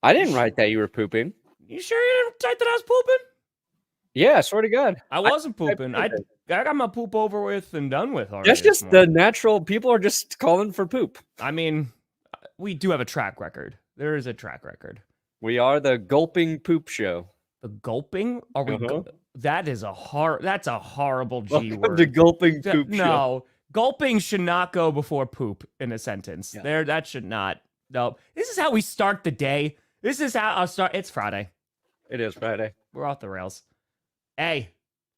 I didn't write that you were pooping. You sure you didn't type that I was pooping? Yeah, I swear to God. I wasn't pooping. I got my poop over with and done with already. That's just the natural. People are just calling for poop. I mean, we do have a track record. There is a track record. We are the gulping poop show. The gulping? Are we? That's a horrible G Welcome word. to gulping poop show. No, gulping should not go before poop in a sentence. Yeah. That should not. No, this is how we start the day. This is how I'll start. It's Friday. It is Friday. We're off the rails. Hey,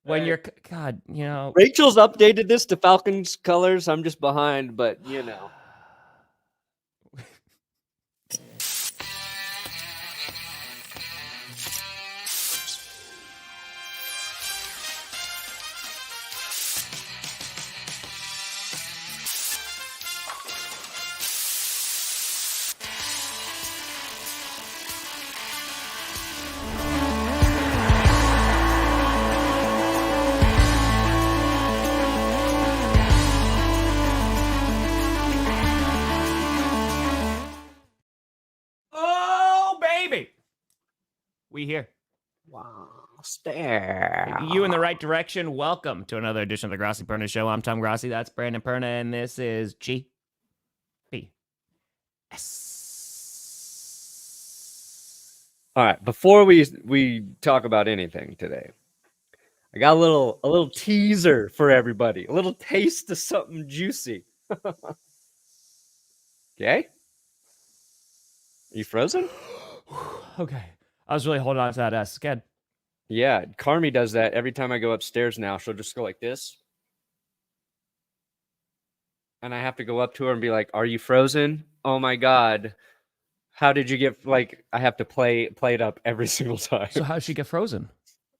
when you're God, Rachel's updated this to Falcons colors. I'm just behind, but we here. Wow, stare. You in the right direction. Welcome to another edition of the Grossi Perna Show. I'm Tom Grossi. That's Brandon Perna, and this is GPS. All right, before we talk about anything today, I got a little teaser for everybody. A little taste of something juicy. Okay? Are you frozen? Okay. I was really holding on to that S. Good. Yeah, Carmi does that every time I go upstairs now. She'll just go like this. And I have to go up to her and be like, "Are you frozen? Oh my God. How did you get I have to play it up every single time." So how did she get frozen?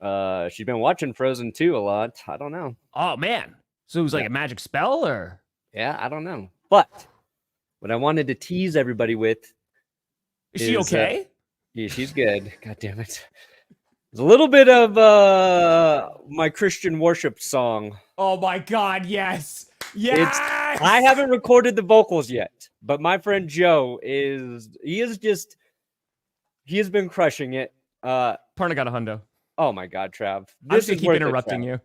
She's been watching Frozen 2 a lot. I don't know. Oh man. So it was like a magic spell or? Yeah, I don't know. But what I wanted to tease everybody with is she okay? Yeah, she's good. God damn it. There's a little bit of my Christian worship song. Oh my God, yes. Yes. I haven't recorded the vocals yet, but my friend Joe he has been crushing it. Perna got a hundo. Oh my God, Trav. I'm just gonna keep interrupting you.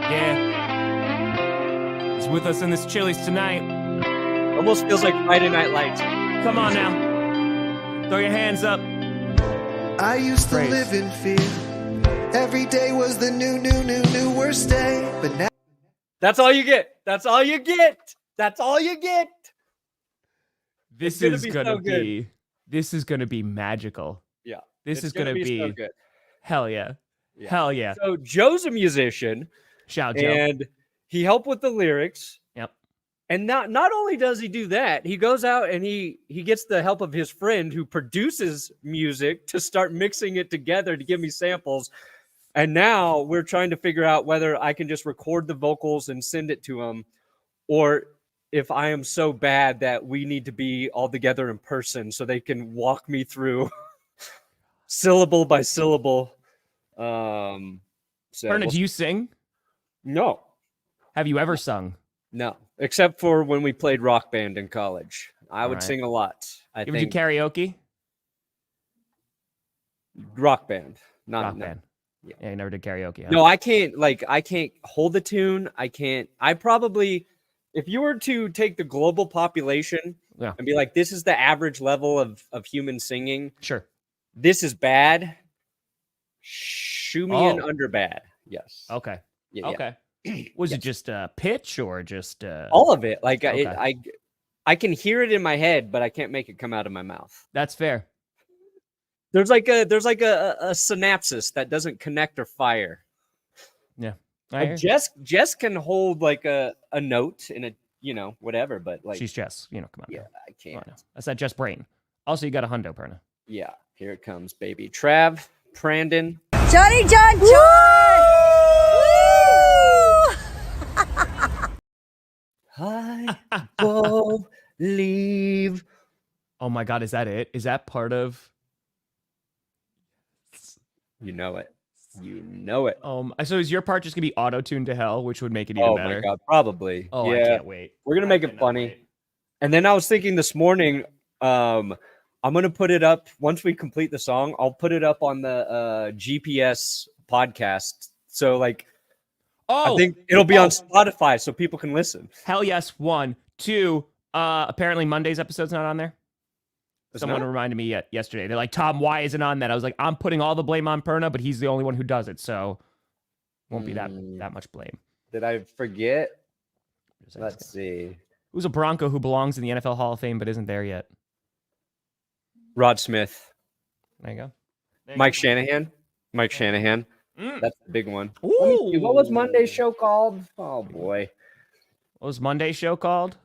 Yeah. He's with us in this Chili's tonight. Almost feels like Friday Night Lights. Come on now. Throw your hands up. I used to live in fear. Every day was the new worst day. But now that's all you get. That's all you get. That's all you get. This is gonna be magical. Yeah. This is gonna be so good. Hell yeah. Hell yeah. So Joe's a musician. Shout Joe. And he helped with the lyrics. Yep. And not only does he do that, he goes out and he gets the help of his friend who produces music to start mixing it together to give me samples. And now we're trying to figure out whether I can just record the vocals and send it to him, or if I am so bad that we need to be all together in person so they can walk me through syllable by syllable. Perna, do you sing? No. Have you ever sung? No, except for when we played rock band in college. I would sing a lot. You ever do karaoke? Rock band, not rock band. Yeah, you never did karaoke. Huh? No, I can't hold the tune. I probably, if you were to take the global population and be like, this is the average level of human singing. Sure. This is bad. Shoo me in under bad. Yes. Okay. Yeah, okay. Was it just pitch or just all of it? Like I can hear it in my head, but I can't make it come out of my mouth. That's fair. There's like a synapsis that doesn't connect or fire. Yeah. Jess can hold like a note in a whatever, but like she's Jess. Come on. Yeah, I can't. That's that Jess brain. Also, you got a hundo, Perna. Yeah, here it comes, baby. Trav, Brandon, Johnny John John. I believe. Oh my God, is that it? Is that part of? You know it. You know it. So is your part just gonna be auto-tuned to hell, which would make it even better? Oh my god, probably. Oh, yeah. I can't wait. We're gonna make it funny. And then I was thinking this morning, I'm gonna put it up once we complete the song. I'll put it up on the GPS podcast. So like, I think it'll be on Spotify so people can listen. Hell yes. 1, 2. Apparently Monday's episode's not on there. Someone reminded me yesterday. They're like, Tom, why isn't on that? I was like, I'm putting all the blame on Perna, but he's the only one who does it, so won't be that much blame. Did I forget? Let's see. Who's a Bronco who belongs in the NFL Hall of Fame but isn't there yet? Rod Smith. There you go. Mike Shanahan. Mike Shanahan. That's the big one. Ooh. What was Monday's show called? Oh boy. What was Monday's show called?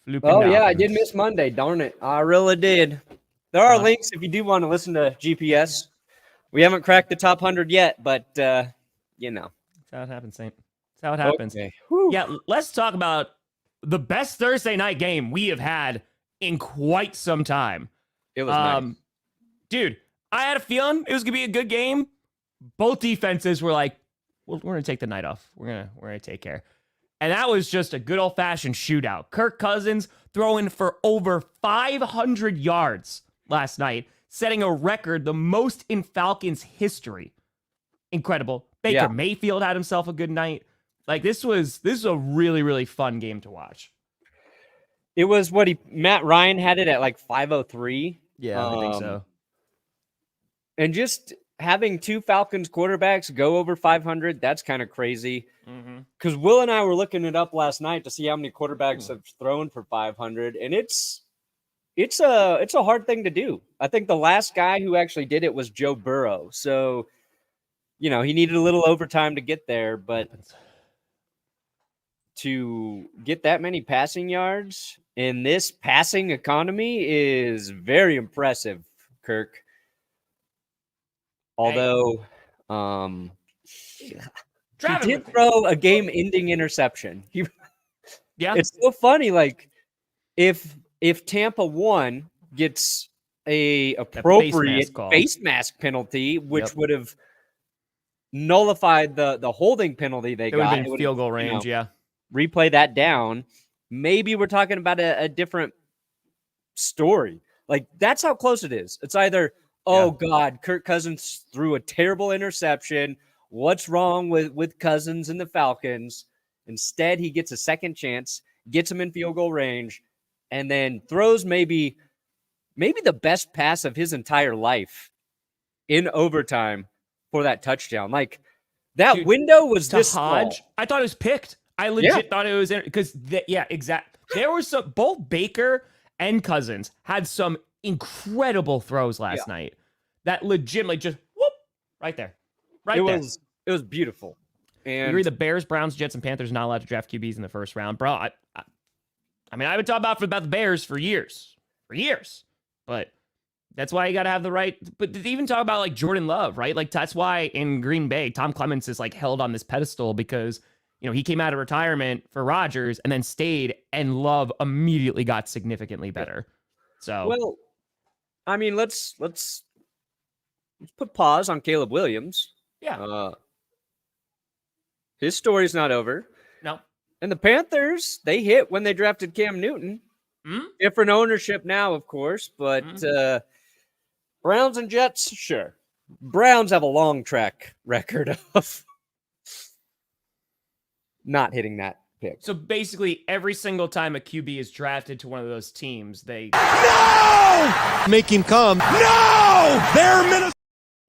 Yeah, I did miss Monday. Darn it. I really did. There are links if you do want to listen to GPS. We haven't cracked the top 100 yet, but, you know. That's how it happens, Saint. That's how it happens. Okay. Yeah, let's talk about the best Thursday night game we have had in quite some time. It was nice. Dude, I had a feeling it was going to be a good game. Both defenses were like, we're going to take the night off. We're going to take care. And that was just a good old-fashioned shootout. Kirk Cousins throwing for over 500 yards last night, setting a record, the most in Falcons history. Incredible. Baker Mayfield had himself a good night. Like, this was a really, really fun game to watch. It was Matt Ryan had it at like 503. Yeah, I think so. And just having two Falcons quarterbacks go over 500, that's kind of crazy. Because Will and I were looking it up last night to see how many quarterbacks have thrown for 500, and it's a hard thing to do. I think the last guy who actually did it was Joe Burrow. So, you know, he needed a little overtime to get there, but to get that many passing yards in this passing economy is very impressive, Kirk. Although, he did throw a game-ending interception. It's so funny. Like, if Tampa 1 gets a appropriate face mask penalty, which would have nullified the holding penalty they got, would have been field goal range. Replay that down. Maybe we're talking about a different story. Like, that's how close it is. It's either, oh God, Kirk Cousins threw a terrible interception. What's wrong with Cousins and the Falcons? Instead, he gets a second chance, gets him in field goal range, and then throws maybe the best pass of his entire life in overtime for that touchdown. Like, that window was this Hodge. Small. I thought it was picked. I legit thought it was because exactly. There were both Baker and Cousins had some incredible throws last night that legitimately just right there. It was beautiful. And you read the Bears, Browns, Jets, and Panthers not allowed to draft QBs in the first round, bro. I mean, I've been talking about the Bears for years, but that's why you got to have the right. But to even talk about like Jordan Love, right? Like, that's why in Green Bay, Tom Clements is like held on this pedestal because, you know, he came out of retirement for Rodgers and then stayed, and Love immediately got significantly better. So, well, I mean, let's put pause on Caleb Williams. Yeah. His story's not over. No. And the Panthers, they hit when they drafted Cam Newton. Different ownership now, of course, but Browns and Jets, sure. Browns have a long track record of not hitting that pick. So basically, every single time a QB is drafted to one of those teams, they Make him come. No! They're Minnesota.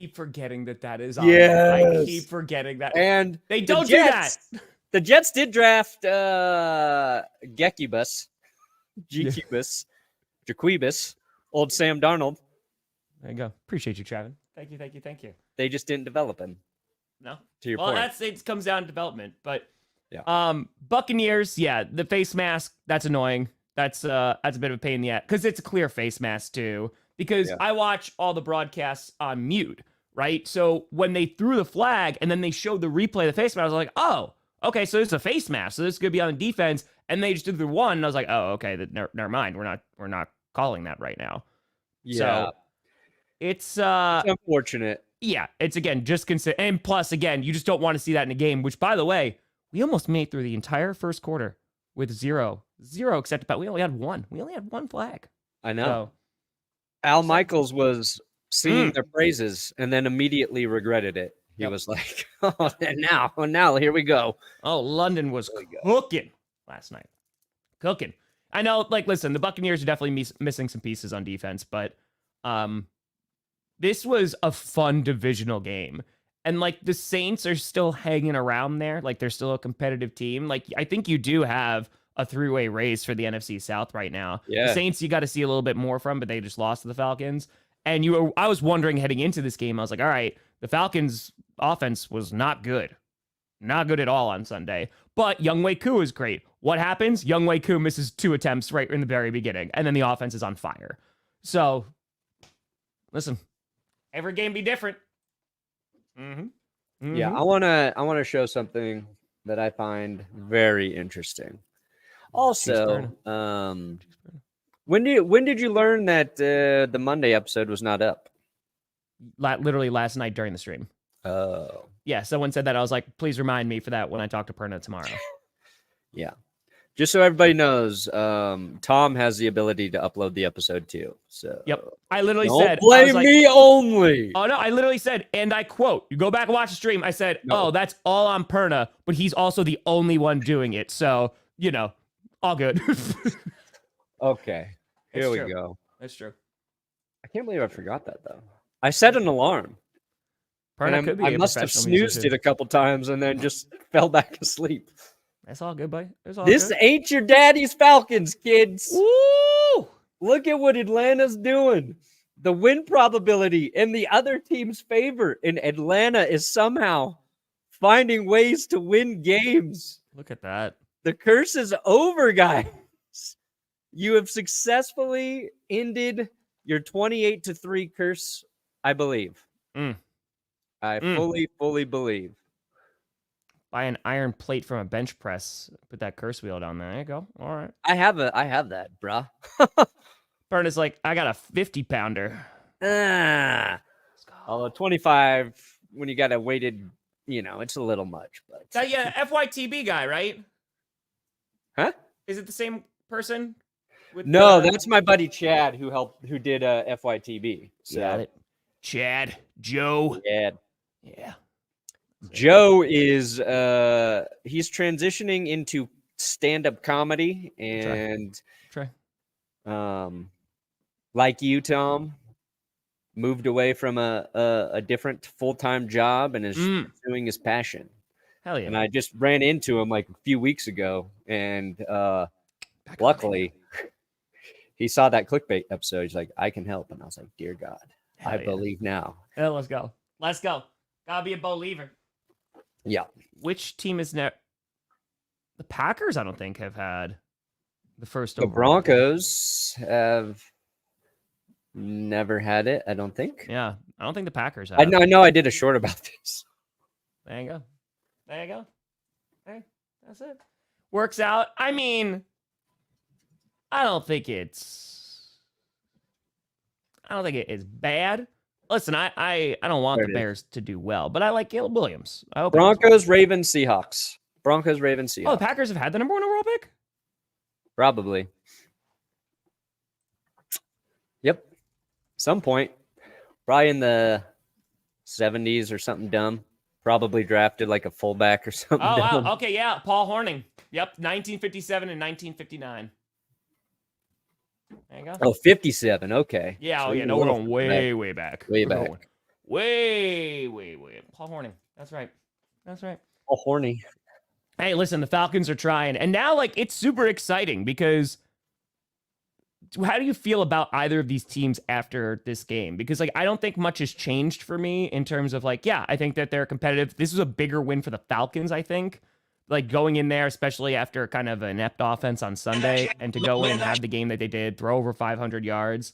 Keep forgetting that is on. Yes. I keep forgetting that. And they don't do that. The Jets did draft Gekubus, Jaquibus, old Sam Darnold. There you go. Appreciate you, Travis. Thank you. They just didn't develop him. No. To your point. It comes down to development. But Buccaneers, the face mask, that's annoying. That's a bit of a pain in the ass because it's a clear face mask too. Because I watch all the broadcasts on mute, right? So when they threw the flag and then they showed the replay of the face mask, I was like, oh, okay, so it's a face mask. So this could be on the defense. And they just did the one, and I was like, oh, okay, never mind. We're not calling that right now. Yeah. It's unfortunate. Yeah, it's again just consider, and plus again, you just don't want to see that in a game. Which, by the way, we almost made through the entire first quarter with zero accepted. But we only had one. We only had one flag. I know. So, Al Michaels was singing their praises and then immediately regretted it. He was like, "Oh, and now here we go." Oh, London was cooking last night. Cooking. I know. Like, listen, the Buccaneers are definitely missing some pieces on defense, but this was a fun divisional game. And, like, the Saints are still hanging around there. Like, they're still a competitive team. Like, I think you do have a three-way race for the NFC South right now. Yeah. The Saints, you got to see a little bit more from, but they just lost to the Falcons. And I was wondering heading into this game, I was like, all right, the Falcons' offense was not good. Not good at all on Sunday. But Younghoe Koo is great. What happens? Younghoe Koo misses 2 attempts right in the very beginning, and then the offense is on fire. So, listen, every game be different. Yeah, I wanna show something that I find very interesting. Also, when did you learn that the Monday episode was not up? Literally last night during the stream. Oh. Yeah, someone said that. I was like, please remind me for that when I talk to Perna tomorrow. Yeah. Just so everybody knows, Tom has the ability to upload the episode too. So yep. I literally don't said, blame me only. Oh no, I literally said, and I quote, you go back and watch the stream. I said, oh, that's all on Perna, but he's also the only one doing it. So, all good. Okay. Here we true. go. That's true. I can't believe I forgot that though. I set an alarm. Perna could be I must have snoozed it a couple times and then just fell back asleep. That's all good, buddy. This ain't your daddy's Falcons, kids. Woo! Look at what Atlanta's doing. The win probability in the other team's favor, and Atlanta is somehow finding ways to win games. Look at that. The curse is over, guys. You have successfully ended your 28-3 curse, I believe. I fully believe. Buy an iron plate from a bench press. Put that curse wheel down there. There you go. All right. I have that, bruh. Perna's like, I got a 50-pounder. Although 25, when you got a weighted, it's a little much. But FYTB guy, right? Huh? Is it the same person? No, that's my buddy Chad who did FYTB. So. Got it. Chad, Joe. Yeah. Yeah. Joe is he's transitioning into stand-up comedy and Try. Like you, Tom, moved away from a different full-time job and is pursuing his passion. Hell yeah. And I just ran into him like a few weeks ago, and luckily he saw that clickbait episode. He's like, I can help. And I was like, dear God, I believe now. Yeah, let's go. Gotta be a believer. Yeah. Which team is next? The Packers, I don't think, have had the first. The Broncos have never had it, I don't think. Yeah, I don't think the Packers have. I know I did a short about this. There you go. Hey, that's it. Works out. I mean, I don't think it is bad. Listen, I don't want the Bears to do well, but I like Caleb Williams. I hope Broncos, Ravens, Seahawks. Broncos, Ravens, Seahawks. Oh, the Packers have had the number 1 overall pick? Probably. Yep. Some point. Probably in the 70s or something dumb. Probably drafted like a fullback or something dumb. Wow. Okay, yeah. Paul Hornung. Yep, 1957 and 1959. There you go. Oh, 57. Okay. Yeah. So No, we're going way back. Way back. Way. Paul Hornung. That's right. Oh, horny. Hey, listen, the Falcons are trying. And now, it's super exciting because how do you feel about either of these teams after this game? Because, I don't think much has changed for me in terms of, I think that they're competitive. This is a bigger win for the Falcons, I think. Going in there, especially after kind of an inept offense on Sunday, and to go in and have the game that they did, throw over 500 yards,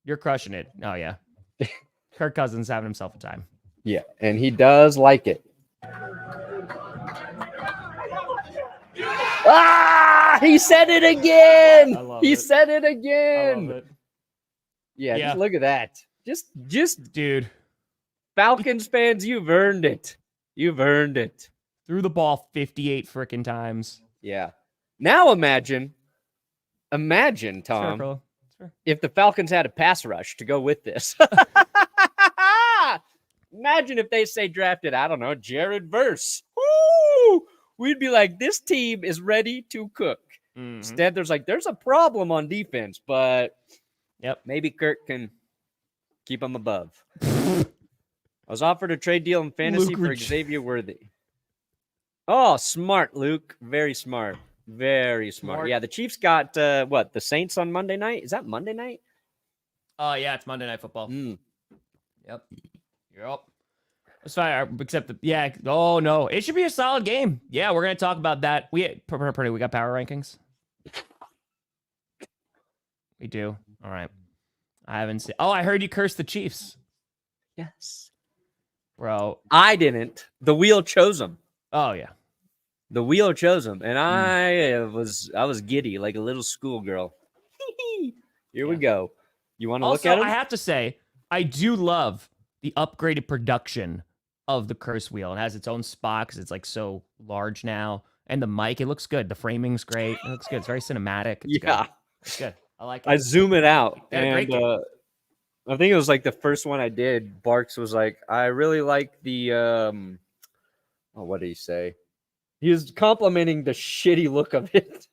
you're crushing it. Oh, yeah. Kirk Cousins having himself a time. Yeah, and he does like it. He said it again. Said it again. Yeah, Yeah. just look at that. Just Dude, Falcons fans, you've earned it. You've earned it. threw the ball 58 freaking times. Yeah. Now imagine, Sure, Tom, bro. Sure. if the Falcons had a pass rush to go with this. Imagine if they say drafted, I don't know, Jared Verse. Woo! We'd be like, this team is ready to cook. Mhm. Instead, there's a problem on defense, but Yep. maybe Kirk can keep them above. I was offered a trade deal in fantasy Luke for Rich- Xavier Worthy. Oh, smart, Luke. Very smart. Very smart. Smart. Yeah, the Chiefs got the Saints on Monday night? Is that Monday night? Oh, yeah, it's Monday Night Football. Mm. Yep. That's fine. Except oh no, it should be a solid game. Yeah, we're gonna talk about that. We got power rankings. We do. All right. I haven't seen. Oh, I heard you curse the Chiefs, Yes. bro. I didn't. The wheel chose them. Oh yeah. The wheel chose them, and I was giddy like a little schoolgirl. Here we go. You want to look Also, at it? I have to say, I do love the upgraded production of the curse wheel. It has its own spot because it's like so large now, and the mic, it looks good. The framing's great. It looks good. It's very cinematic. It's Yeah. good. It's good. I like it. I zoom it out, They had a great and game. I think it was like the first one I did. Barks was like, I really like the what did he say? He was complimenting the shitty look of it.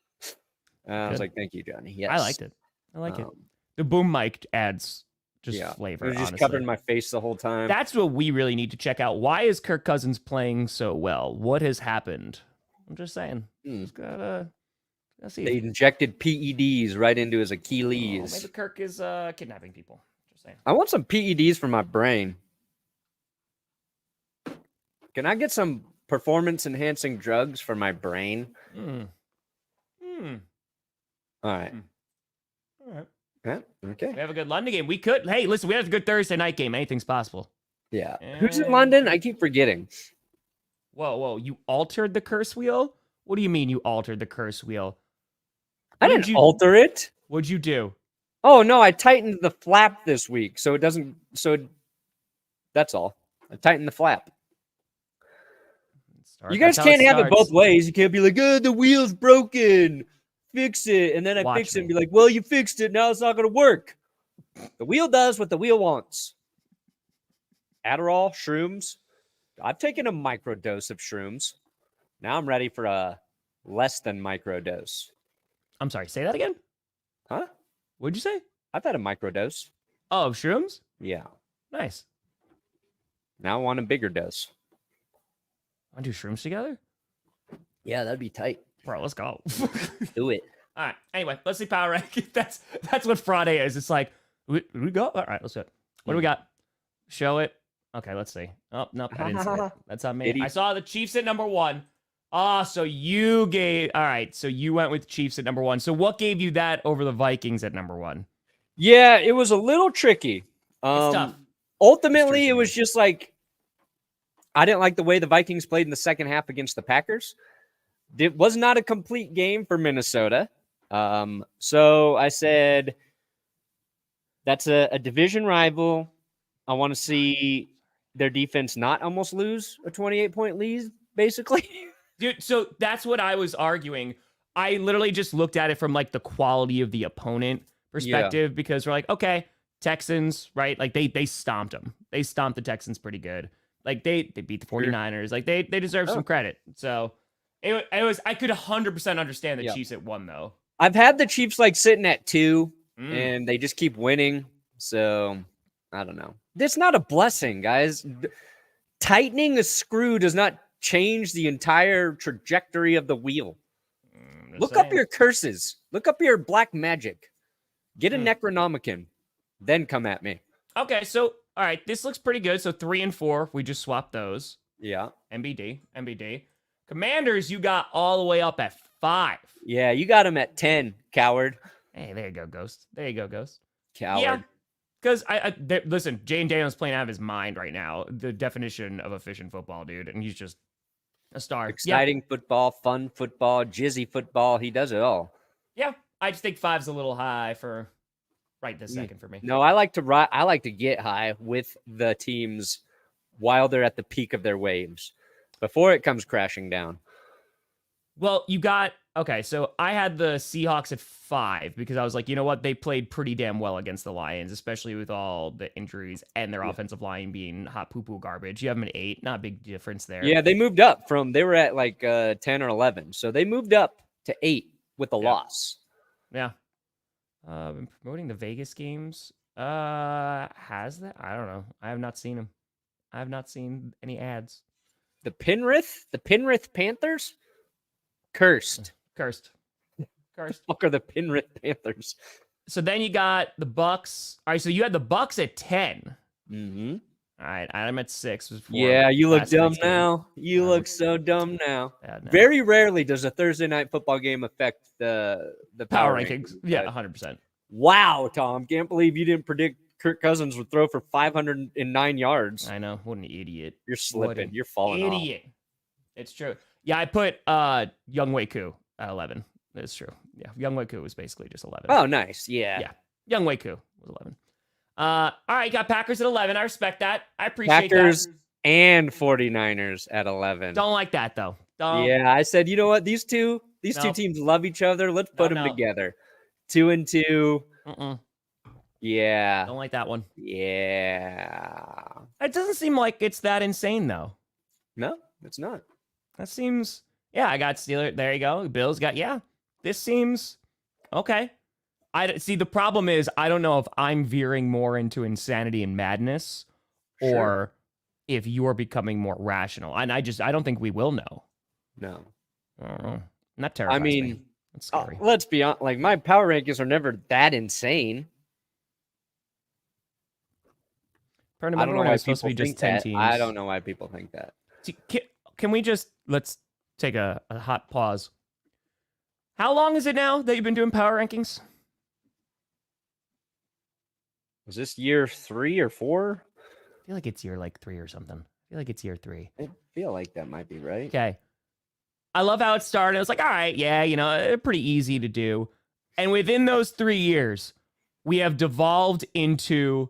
I was Good. like, thank you, Johnny. Yes, I liked it. I like it. Um, The boom mic adds just yeah, flavor. it was just honestly. covering my face the whole time. That's what we really need to check out. Why is Kirk Cousins playing so well? What has happened? I'm just saying. Just gotta see. They injected PEDs right into his Oh, Achilles. maybe Kirk is kidnapping people. Just saying. I want some PEDs for my brain. Can I get some performance enhancing drugs for my brain? Hmm. All right. All right. Yeah, okay. We have a good London game. We could. Hey, listen, we have a good Thursday night game. Anything's possible. Yeah. Who's in London? I keep forgetting. Whoa. You altered the curse wheel? What do you mean you altered the curse wheel? I What didn't did you- alter it. What'd you do? Oh no, I tightened the flap this week, so it doesn't. That's all. I tightened the flap. You guys can't have it both ways. You can't be like, "Oh, the wheel's broken. Fix it," and then I Watch fix it and me. be like, "Well, you fixed it. Now it's not going to work." The wheel does what the wheel wants. Adderall, shrooms. I've taken a micro dose of shrooms. Now I'm ready for a less than micro dose. I'm sorry. Say that again. Huh? What'd you say? I've had a micro dose. Oh, of shrooms. Yeah. Nice. Now I want a bigger dose. Want to do shrooms together? Yeah, that'd be tight. Bro, let's go. Do it. All right. Anyway, let's see power rank. That's what Friday is. It's like we go. All right, let's do it. What do we got? Show it. Okay, let's see. Oh, nope, I didn't see it. That's on me. Idiot. I saw the Chiefs at number 1. Ah, so you gave. All right, so you went with Chiefs at number 1. So what gave you that over the Vikings at number 1? Yeah, it was a little tricky. It's tough. Ultimately, tricky, it was man. just like I didn't like the way the Vikings played in the second half against the Packers. It was not a complete game for Minnesota. So I said, that's a division rival. I want to see their defense not almost lose a 28-point lead, basically. Dude, so that's what I was arguing. I literally just looked at it from like the quality of the opponent perspective because we're like, okay, Texans, right? Like they stomped them. They stomped the Texans pretty good. Like they beat the 49ers. Like they deserve some credit. So it was I could 100% understand the Chiefs at 1 though. I've had the Chiefs like sitting at 2 and they just keep winning. So I don't know. It's not a blessing, guys. Tightening a screw does not change the entire trajectory of the wheel. Look up your curses. Look up your black magic. Get a Necronomicon. Then come at me. Okay, so all right, this looks pretty good. So 3 and 4, we just swapped those. Yeah. MBD. Commanders, you got all the way up at 5. Yeah, you got him at 10, coward. Hey, there you go, Ghost. Coward. Yeah, because listen, Jane Daniels playing out of his mind right now. The definition of efficient football, dude, and he's just a star. Exciting football, fun football, jizzy football. He does it all. Yeah, I just think 5's a little high for right this second for me. No, I like to get high with the teams while they're at the peak of their waves before it comes crashing down. Well, so I had the Seahawks at 5 because I was like, you know what? They played pretty damn well against the Lions, especially with all the injuries and their offensive line being hot poo-poo garbage. You have them at 8. Not a big difference there. Yeah, they moved up they were at like 10 or 11. So they moved up to 8 with the loss. Yeah. Been promoting the Vegas games. Has that? I don't know. I have not seen them. I have not seen any ads. The Penrith Panthers? Cursed. Fuck are the Penrith Panthers? So then you got the Bucks. All right, so you had the Bucks at 10. Mm-hmm. All right, I'm at 6. Yeah, you look dumb now. You look so dumb now. Very rarely does a Thursday night football game affect the power rankings. Yeah, 100%. Wow, Tom. Can't believe you didn't predict Kirk Cousins would throw for 509 yards. I know. What an idiot. You're slipping. You're falling off. It's true. Yeah, I put Young Wei Koo at 11. That's true. Yeah, Young Wei Koo was basically just 11. Oh, nice. Yeah. Yeah, Young Wei Koo was 11. All right, got Packers at 11. I respect that. I appreciate Packers that. and 49ers at 11. Don't like that, though. Yeah, I said, you know what? These two teams love each other. Let's put them together. 2-2. Yeah. Don't like that one. Yeah. It doesn't seem like it's that insane, though. No, it's not. That seems... Yeah, I got Steelers. There you go. Bills got... Yeah, this seems... Okay. See, the problem is I don't know if I'm veering more into insanity and madness or if you're becoming more rational. And I don't think we will know. No. I don't know. Not terrifying. I mean, that's scary. Let's be honest. Like, my power rankings are never that insane. I don't know why it's supposed to be just 10 that. teams. I don't know why people think that. See, can we just... Let's take a hot pause. How long is it now that you've been doing power rankings? Was this year 3 or 4? I feel like it's year 3 or something. I feel like it's year 3. I feel like that might be right. Okay. I love how it started. I was like, all right, yeah, pretty easy to do. And within those 3 years, we have devolved into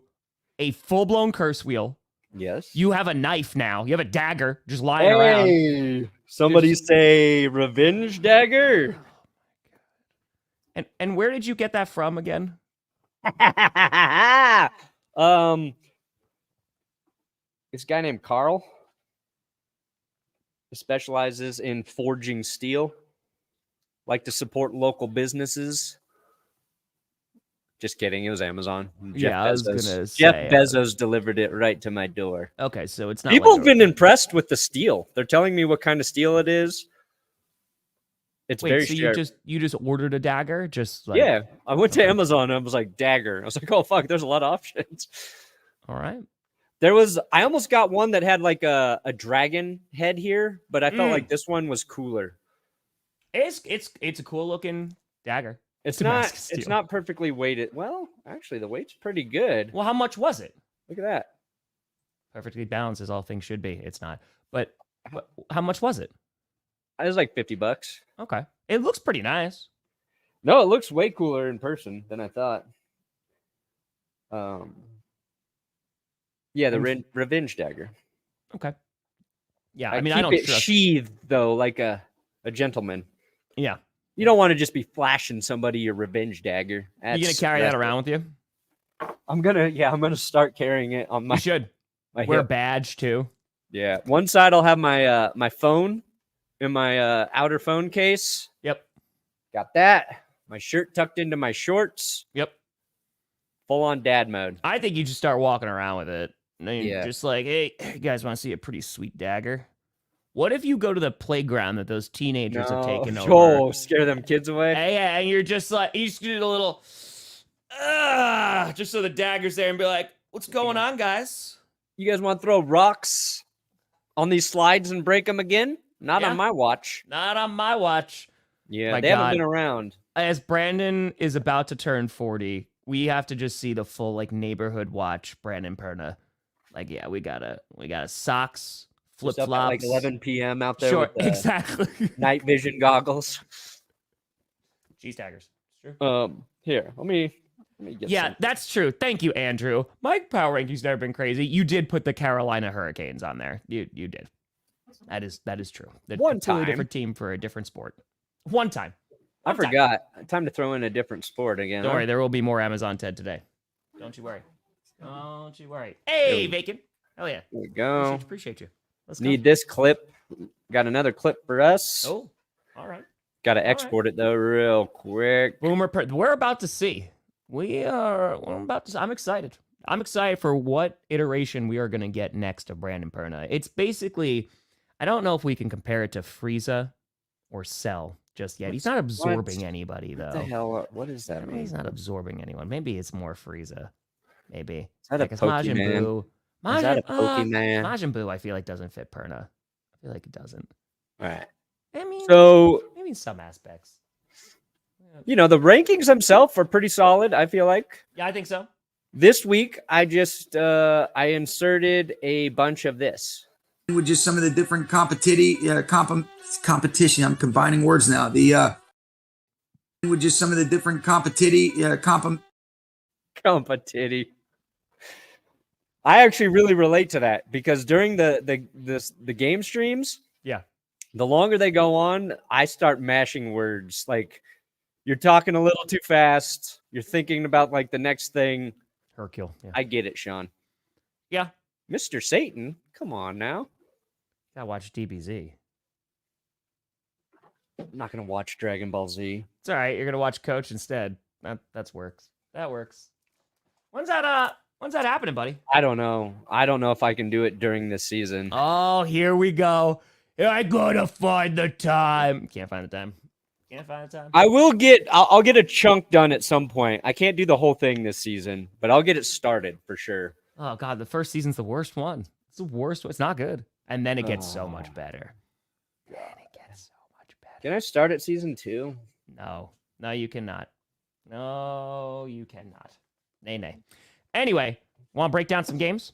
a full-blown curse wheel. Yes. You have a knife now. You have a dagger just lying around. Somebody say revenge dagger. And where did you get that from again? This guy named Carl. He specializes in forging steel. Like to support local businesses. Just kidding. It was Amazon. Jeff Bezos delivered it right to my door. Okay, so it's not. People have been impressed with the steel. They're telling me what kind of steel it is. It's very sharp. You just ordered a dagger? Yeah, I went to Amazon and I was like, dagger. I was like, oh fuck, there's a lot of options. All right. I almost got one that had like a dragon head here, but I felt like this one was cooler. It's a cool looking dagger. It's not perfectly weighted. Well, actually, the weight's pretty good. Well, how much was it? Look at that. Perfectly balanced as all things should be. It's not. But how much was it? It was like $50. Okay. It looks pretty nice. No, it looks way cooler in person than I thought. Yeah, the revenge dagger. Okay. Yeah, I don't it sheathed though, like a gentleman. Yeah. You don't want to just be flashing somebody your revenge dagger. You gonna carry that around with you? I'm gonna start carrying it on my. You should wear a badge too. Yeah, one side I'll have my my phone in my outer phone case. Yep, got that. My shirt tucked into my shorts. Yep, full on dad mode. I think you just start walking around with it. Yeah, just like, hey, you guys want to see a pretty sweet dagger? What if you go to the playground that those teenagers have taken over? Oh, scare them kids away. Hey, and you're just like, you just do a little, just so the dagger's there and be like, what's going on, guys? You guys want to throw rocks on these slides and break them again? Not on my watch. Not on my watch. Yeah, they haven't been around. As Brandon is about to turn 40, we have to just see the full neighborhood watch Brandon Perna. Yeah, we gotta socks. Flip-flops. At like 11 p.m. out there. Sure, with exactly. Night vision goggles. Cheese daggers. Sure. Here, let me Let me get Yeah, some. that's true. Thank you, Andrew. My power ranking's never been crazy. You did put the Carolina Hurricanes on there. You did. That is true. They're One a completely time. different team for a different sport. One time. I One time. forgot. Time to throw in a different sport again. Don't huh? worry, there will be more Amazon Ted today. Don't you worry. Don't you worry. Hey, Bacon. Hell yeah. Here we go. Appreciate you. Let's go. Need this clip. Got another clip for us. Oh, all right. Got to export it though, real quick. We're about to see. We're about to. I'm excited. I'm excited for what iteration we are going to get next of Brandon Perna. It's basically, I don't know if we can compare it to Frieza or Cell just yet. He's not absorbing anybody though. What the hell? What is that mean? He's not absorbing anyone. Maybe it's more Frieza. Maybe. Is that a Majin Pokemon? Buu. Is that a Pokemon? Majin Buu, I feel like doesn't fit Perna. I feel like it doesn't. All right. I mean, So, maybe in some aspects. you know, the rankings themselves are pretty solid, I feel like. Yeah, I think so. This week, I just I inserted a bunch of this. With just some of the different competition. I'm combining words now. With just some of the different Competitty. I actually really relate to that because during the game streams, Yeah. the longer they go on, I start mashing words. Like you're talking a little too fast. You're thinking about like the next thing. Hercule. Yeah. I get it, Sean. Yeah. Mr. Satan, come on now. Gotta watch DBZ. I'm not gonna watch Dragon Ball Z. It's all right. You're gonna watch Coach instead. That works. That works. When's that happening, buddy? I don't know. I don't know if I can do it during this season. Oh, here we go. I gotta find the time. Can't find the time. Can't find the time. I'll get a chunk done at some point. I can't do the whole thing this season, but I'll get it started for sure. Oh god, the first season's the worst one. It's the worst one. It's not good. And then it gets so much better. Then it gets so much better. Can I start at season 2? No. No, you cannot. No, you cannot. Nay. Anyway, want to break down some games?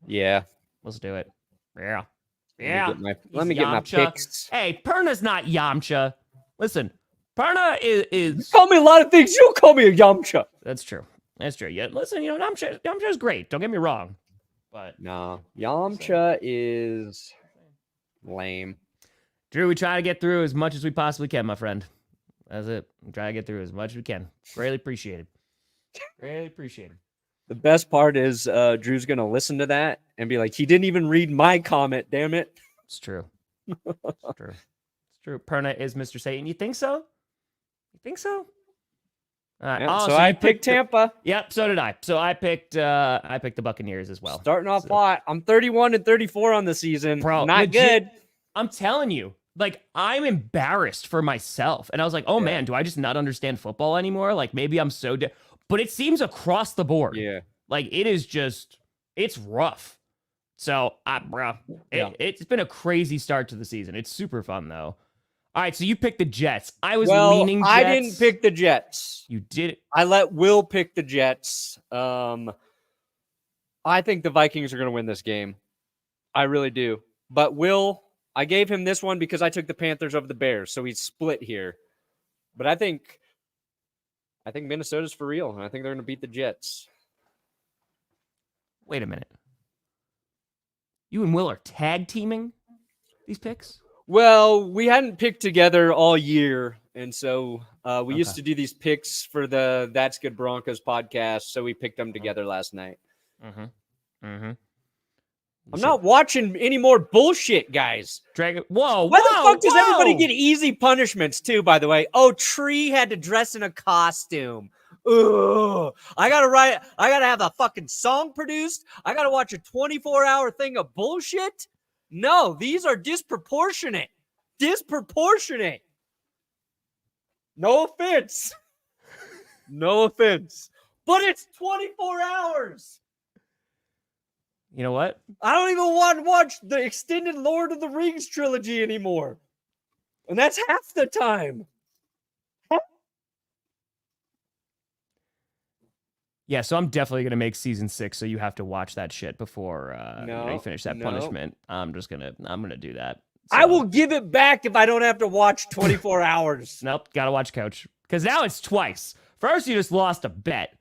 Yeah. Let's do it. Yeah. Let me get my picks. Hey, Perna's not Yamcha. Listen, Perna is You call me a lot of things. You don't call me a Yamcha. That's true. That's true. Yeah, listen, Yamcha's great. Don't get me wrong. But No, Yamcha is lame. Drew, we try to get through as much as we possibly can, my friend. That's it. We try to get through as much as we can. Greatly appreciated. Greatly appreciated. The best part is Drew's going to listen to that and be like, he didn't even read my comment, damn it. It's true. It's true. It's true. Perna is Mr. Satan. You think so? You think so? All right. Yeah, so I picked Tampa. Yep, so did I. So I picked the Buccaneers as well. Starting off hot. I'm 31-34 on the season. Bro, not legit, good. I'm telling you, like, I'm embarrassed for myself. And I was like, oh, man, do I just not understand football anymore? Like, maybe I'm so... But it seems across the board. Yeah. Like, it is just... It's rough. So, bro, it's been a crazy start to the season. It's super fun, though. All right, so you picked the Jets. I was leaning Jets. I didn't pick the Jets. You did it. I let Will pick the Jets. I think the Vikings are going to win this game. I really do. But Will, I gave him this one because I took the Panthers over the Bears, so he's split here. But I think Minnesota's for real, and I think they're going to beat the Jets. Wait a minute. You and Will are tag teaming these picks? Well, we hadn't picked together all year, and so we used to do these picks for the That's Good Broncos podcast, so we picked them together last night. I'm not watching any more bullshit, guys. Whoa, Why the fuck does everybody get easy punishments too, by the way? Oh, Tree had to dress in a costume. Ugh. I gotta have a fucking song produced. I gotta watch a 24-hour thing of bullshit. No, these are disproportionate. Disproportionate. No offense. No offense. But it's 24 hours. You know what? I don't even want to watch the extended Lord of the Rings trilogy anymore. And that's half the time. Yeah, so I'm definitely gonna make season 6, so you have to watch that shit before you finish that punishment. I'm gonna do that. So. I will give it back if I don't have to watch 24 hours. Nope, gotta watch Coach. Because now it's twice. First, you just lost a bet,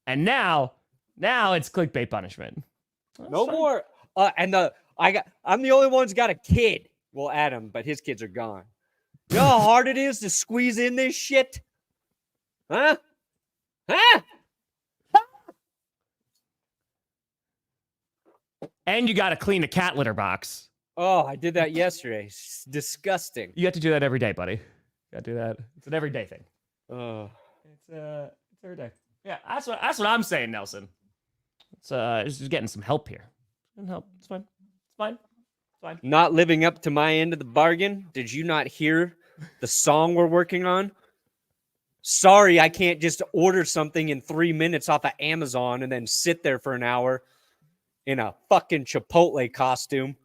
and now it's clickbait punishment. No more. I'm the only one who's got a kid. Well, Adam, but his kids are gone. You know how hard it is to squeeze in this shit? Huh? And you got to clean the cat litter box. Oh, I did that yesterday. It's disgusting. You have to do that every day, buddy. You got to do that. It's an everyday thing. It's every day. Yeah, that's what I'm saying, Nelson. It's just getting some help here. Help. It's fine. It's fine. It's fine. Not living up to my end of the bargain. Did you not hear the song we're working on? Sorry, I can't just order something in 3 minutes off of Amazon and then sit there for an hour in a fucking Chipotle costume.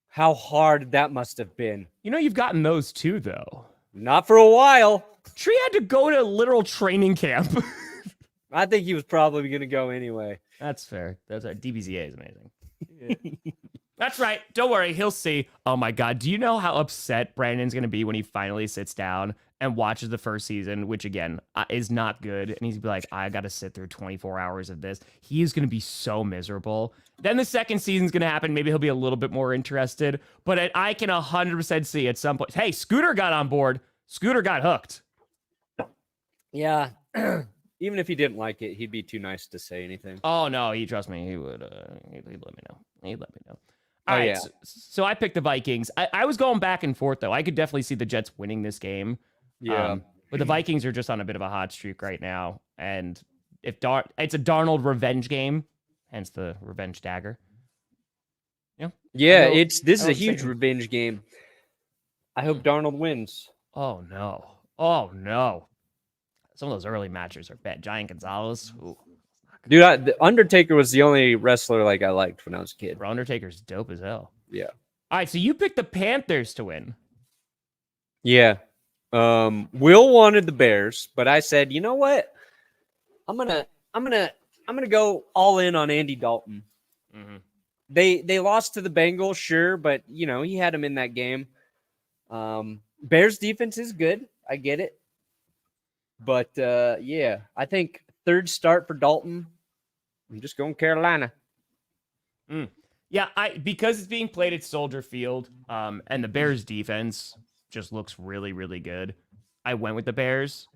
How hard that must have been. You know, you've gotten those too, though. Not for a while. Tree had to go to literal training camp. I think he was probably going to go anyway. That's fair. That's right. DBZA is amazing. Yeah. That's right. Don't worry. He'll see. Oh, my God. Do you know how upset Brandon's going to be when he finally sits down and watches the first season, which, again, is not good. And he's going to be like, I got to sit through 24 hours of this. He is going to be so miserable. Then the second season's going to happen. Maybe he'll be a little bit more interested. But I can 100% see at some point. Hey, Scooter got on board. Scooter got hooked. Yeah. Even if he didn't like it, he'd be too nice to say anything. Oh, no. Trust me. He would. He'd let me know. He'd let me know. All right, yeah. So I picked the Vikings. I was going back and forth, though. I could definitely see the Jets winning this game. Yeah. But the Vikings are just on a bit of a hot streak right now. And it's a Darnold revenge game, hence the revenge dagger. Yeah, this is a huge revenge game. I hope Darnold wins. Oh, no. Oh, no. Some of those early matches are bad. Giant Gonzalez. Ooh. Dude, the Undertaker was the only wrestler I liked when I was a kid. Bro, Undertaker's dope as hell. Yeah. All right, so you picked the Panthers to win. Yeah. Will wanted the Bears, but I said, you know what? I'm gonna go all in on Andy Dalton. Mm-hmm. They lost to the Bengals, sure, but he had him in that game. Bears defense is good. I get it. But yeah, I think third start for Dalton. I'm just going Carolina. Yeah, because it's being played at Soldier Field, and the Bears defense just looks really, really good. I went with the Bears.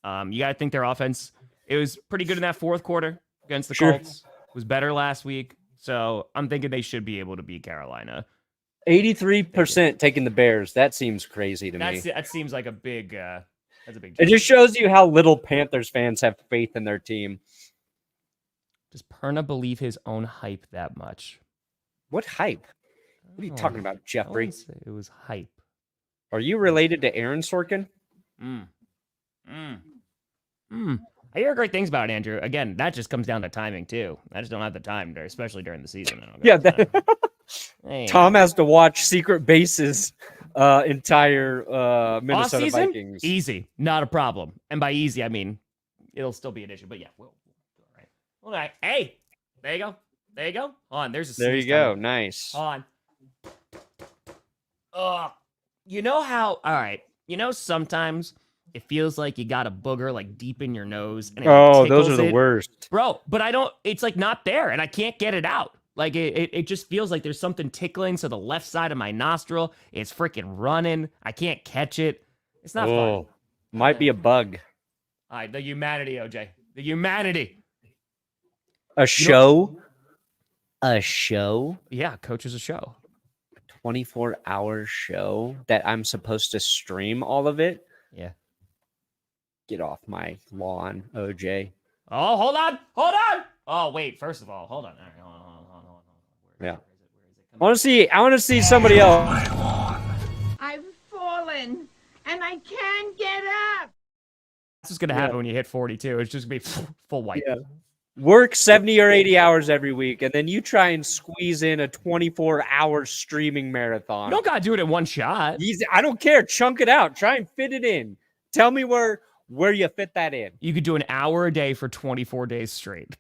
You got to think their offense, it was pretty good in that fourth quarter against the Colts. It was better last week. So I'm thinking they should be able to beat Carolina. 83% taking the Bears. That seems crazy to me. That seems like a big that's a big It just shows you how little Panthers fans have faith in their team. Does Perna believe his own hype that much? What hype? What are you talking about, Jeffrey? It was hype. Are you related to Aaron Sorkin? I hear great things about it, Andrew. Again, that just comes down to timing, too. I just don't have the time, especially during the season. Tom has to watch Secret Base's entire Minnesota Off-season? Vikings. Easy. Not a problem. And by easy, I mean, it'll still be an issue. But yeah, we'll all right. All right. Hey, there you go. There you go. Hold on. There's a There you go. Nice. Hold on. You know how, all right. Sometimes it feels like you got a booger deep in your nose. And those are the worst. Bro, but it's not there and I can't get it out. It just feels like there's something tickling to the left side of my nostril. It's freaking running. I can't catch it. It's not fun. Might be a bug. All right, the humanity, OJ. The humanity. A show? A show? Yeah, Coach is a show. 24-hour show that I'm supposed to stream all of it? Yeah. Get off my lawn, OJ. Oh, hold on. Hold on. Oh, wait. First of all, hold on. All right, hold on. Yeah. I want to see somebody else. I've fallen and I can't get up. This is going to happen when you hit 42. It's just going to be full white. Yeah. Work 70 or 80 hours every week, and then you try and squeeze in a 24-hour streaming marathon. You don't got to do it in one shot. I don't care. Chunk it out. Try and fit it in. Tell me where you fit that in. You could do an hour a day for 24 days straight.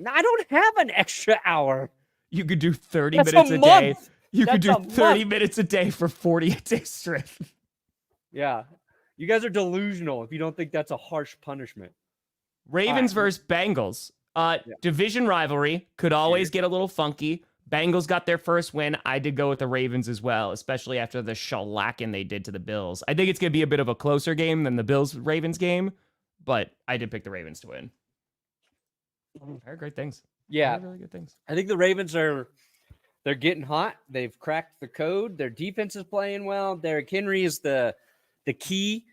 I don't have an extra hour. You could do 30 That's minutes a day. month. You could That's do a 30 month. minutes a day for 48 days straight. Yeah. You guys are delusional if you don't think that's a harsh punishment. Ravens versus Bengals. Division rivalry could always get a little funky. Bengals got their first win. I did go with the Ravens as well, especially after the shellacking they did to the Bills. I think it's going to be a bit of a closer game than the Bills-Ravens game, but I did pick the Ravens to win. I heard great things. Yeah. Really good things. I think the Ravens they're getting hot. They've cracked the code. Their defense is playing well. Derrick Henry is the key.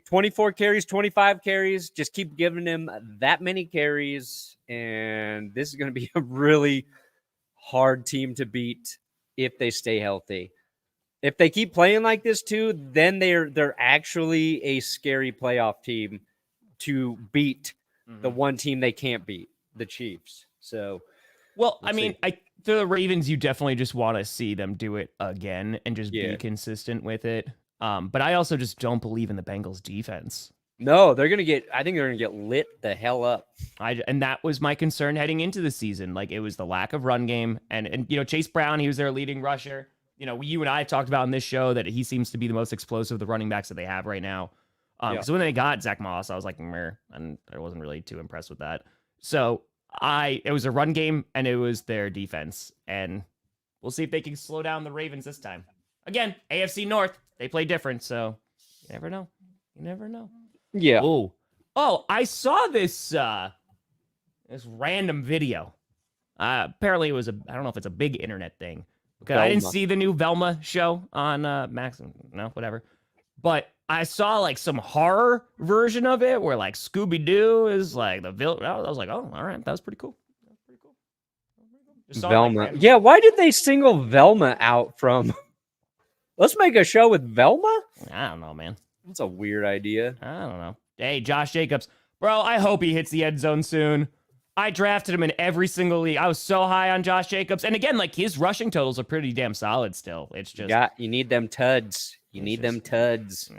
24 carries, 25 carries. Just keep giving him that many carries. And this is going to be a really hard team to beat if they stay healthy. If they keep playing like this too, then they're actually a scary playoff team to beat the one team they can't beat, the Chiefs. So, well, I mean, the Ravens, you definitely just want to see them do it again and just be consistent with it. But I also just don't believe in the Bengals defense. No, I think they're going to get lit the hell up. And that was my concern heading into the season. Like, it was the lack of run game. And Chase Brown, he was their leading rusher. You and I talked about in this show that he seems to be the most explosive of the running backs that they have right now. So when they got Zach Moss, I was like, meh, and I wasn't really too impressed with that. So it was a run game and it was their defense. And we'll see if they can slow down the Ravens this time. Again, AFC North, they play different. So you never know. Yeah. Oh, I saw this random video. Apparently it was I don't know if it's a big internet thing. Okay, I didn't see the new Velma show on Max. No, whatever. But I saw like some horror version of it where like Scooby-Doo is like the villain. I was like, oh, all right, that was pretty cool. Velma. Yeah, why did they single Velma out from? Let's make a show with Velma? I don't know, man. That's a weird idea. I don't know. Hey, Josh Jacobs. Bro, I hope he hits the end zone soon. I drafted him in every single league. I was so high on Josh Jacobs. And again, like his rushing totals are pretty damn solid still. It's just... Yeah, you need them tuds. You need them tuds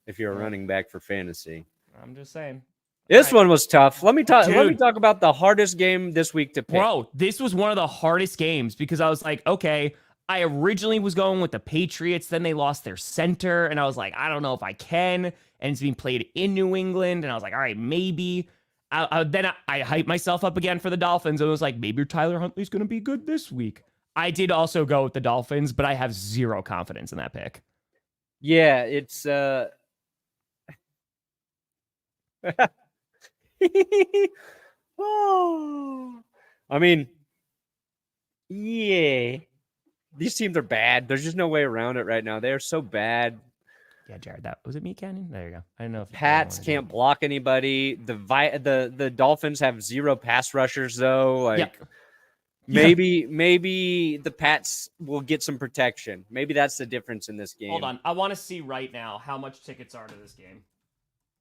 if you're a running back for fantasy. I'm just saying. This one was tough. Let me talk about the hardest game this week to pick. Bro, this was one of the hardest games because I was like, okay, I originally was going with the Patriots. Then they lost their center. And I was like, I don't know if I can. And it's being played in New England. And I was like, all right, maybe. Then I hyped myself up again for the Dolphins. And it was like, maybe Tyler Huntley's going to be good this week. I did also go with the Dolphins, but I have zero confidence in that pick. Yeah, it's... Oh, I mean, yeah, these teams are bad. There's just no way around it right now. They are so bad. Yeah, Jared, that was it. Me, Cannon. There you go. I don't know if Pats can't block anybody. The Dolphins have zero pass rushers though. Like maybe the Pats will get some protection. Maybe that's the difference in this game. Hold on, I want to see right now how much tickets are to this game.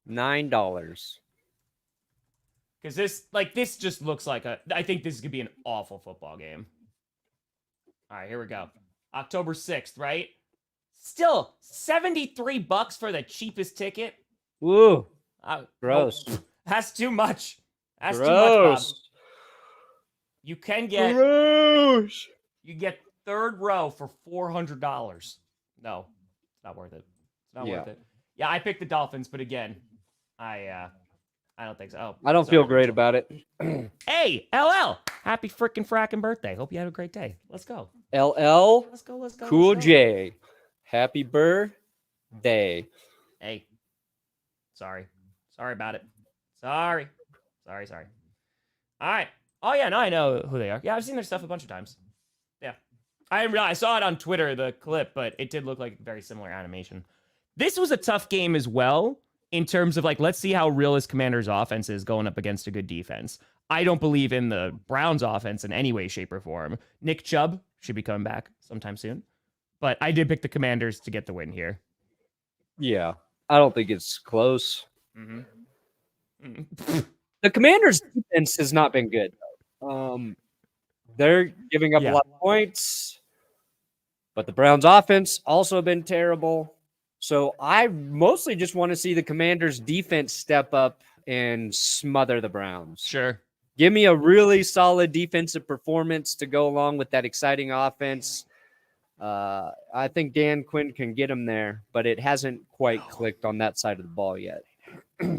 $9. Because this just looks like I think this is going to be an awful football game. All right, here we go. October 6th, right? Still, $73 for the cheapest ticket. Woo. Gross. That's too much. That's Gross. too much, Bob. You can get... Gross. You get third row for $400. No, it's not worth it. It's not worth it. Yeah, I picked the Dolphins, but again, I don't think so. Oh, I don't feel great about it. Hey, LL, happy freaking fracking birthday. Hope you had a great day. Let's go. LL. Let's go. Cool J. Happy birthday. Hey. Sorry about it. Sorry. All right. Oh, yeah, no, I know who they are. Yeah, I've seen their stuff a bunch of times. Yeah. I saw it on Twitter, the clip, but it did look like very similar animation. This was a tough game as well in terms of, like, let's see how real his Commanders' offense is going up against a good defense. I don't believe in the Browns' offense in any way, shape, or form. Nick Chubb should be coming back sometime soon. But I did pick the Commanders to get the win here. Yeah, I don't think it's close. Mm-hmm. The Commanders' defense has not been good. They're giving up a lot of points, but the Browns' offense also been terrible. So I mostly just want to see the Commanders' defense step up and smother the Browns. Sure. Give me a really solid defensive performance to go along with that exciting offense. I think Dan Quinn can get him there, but it hasn't quite clicked on that side of the ball yet. All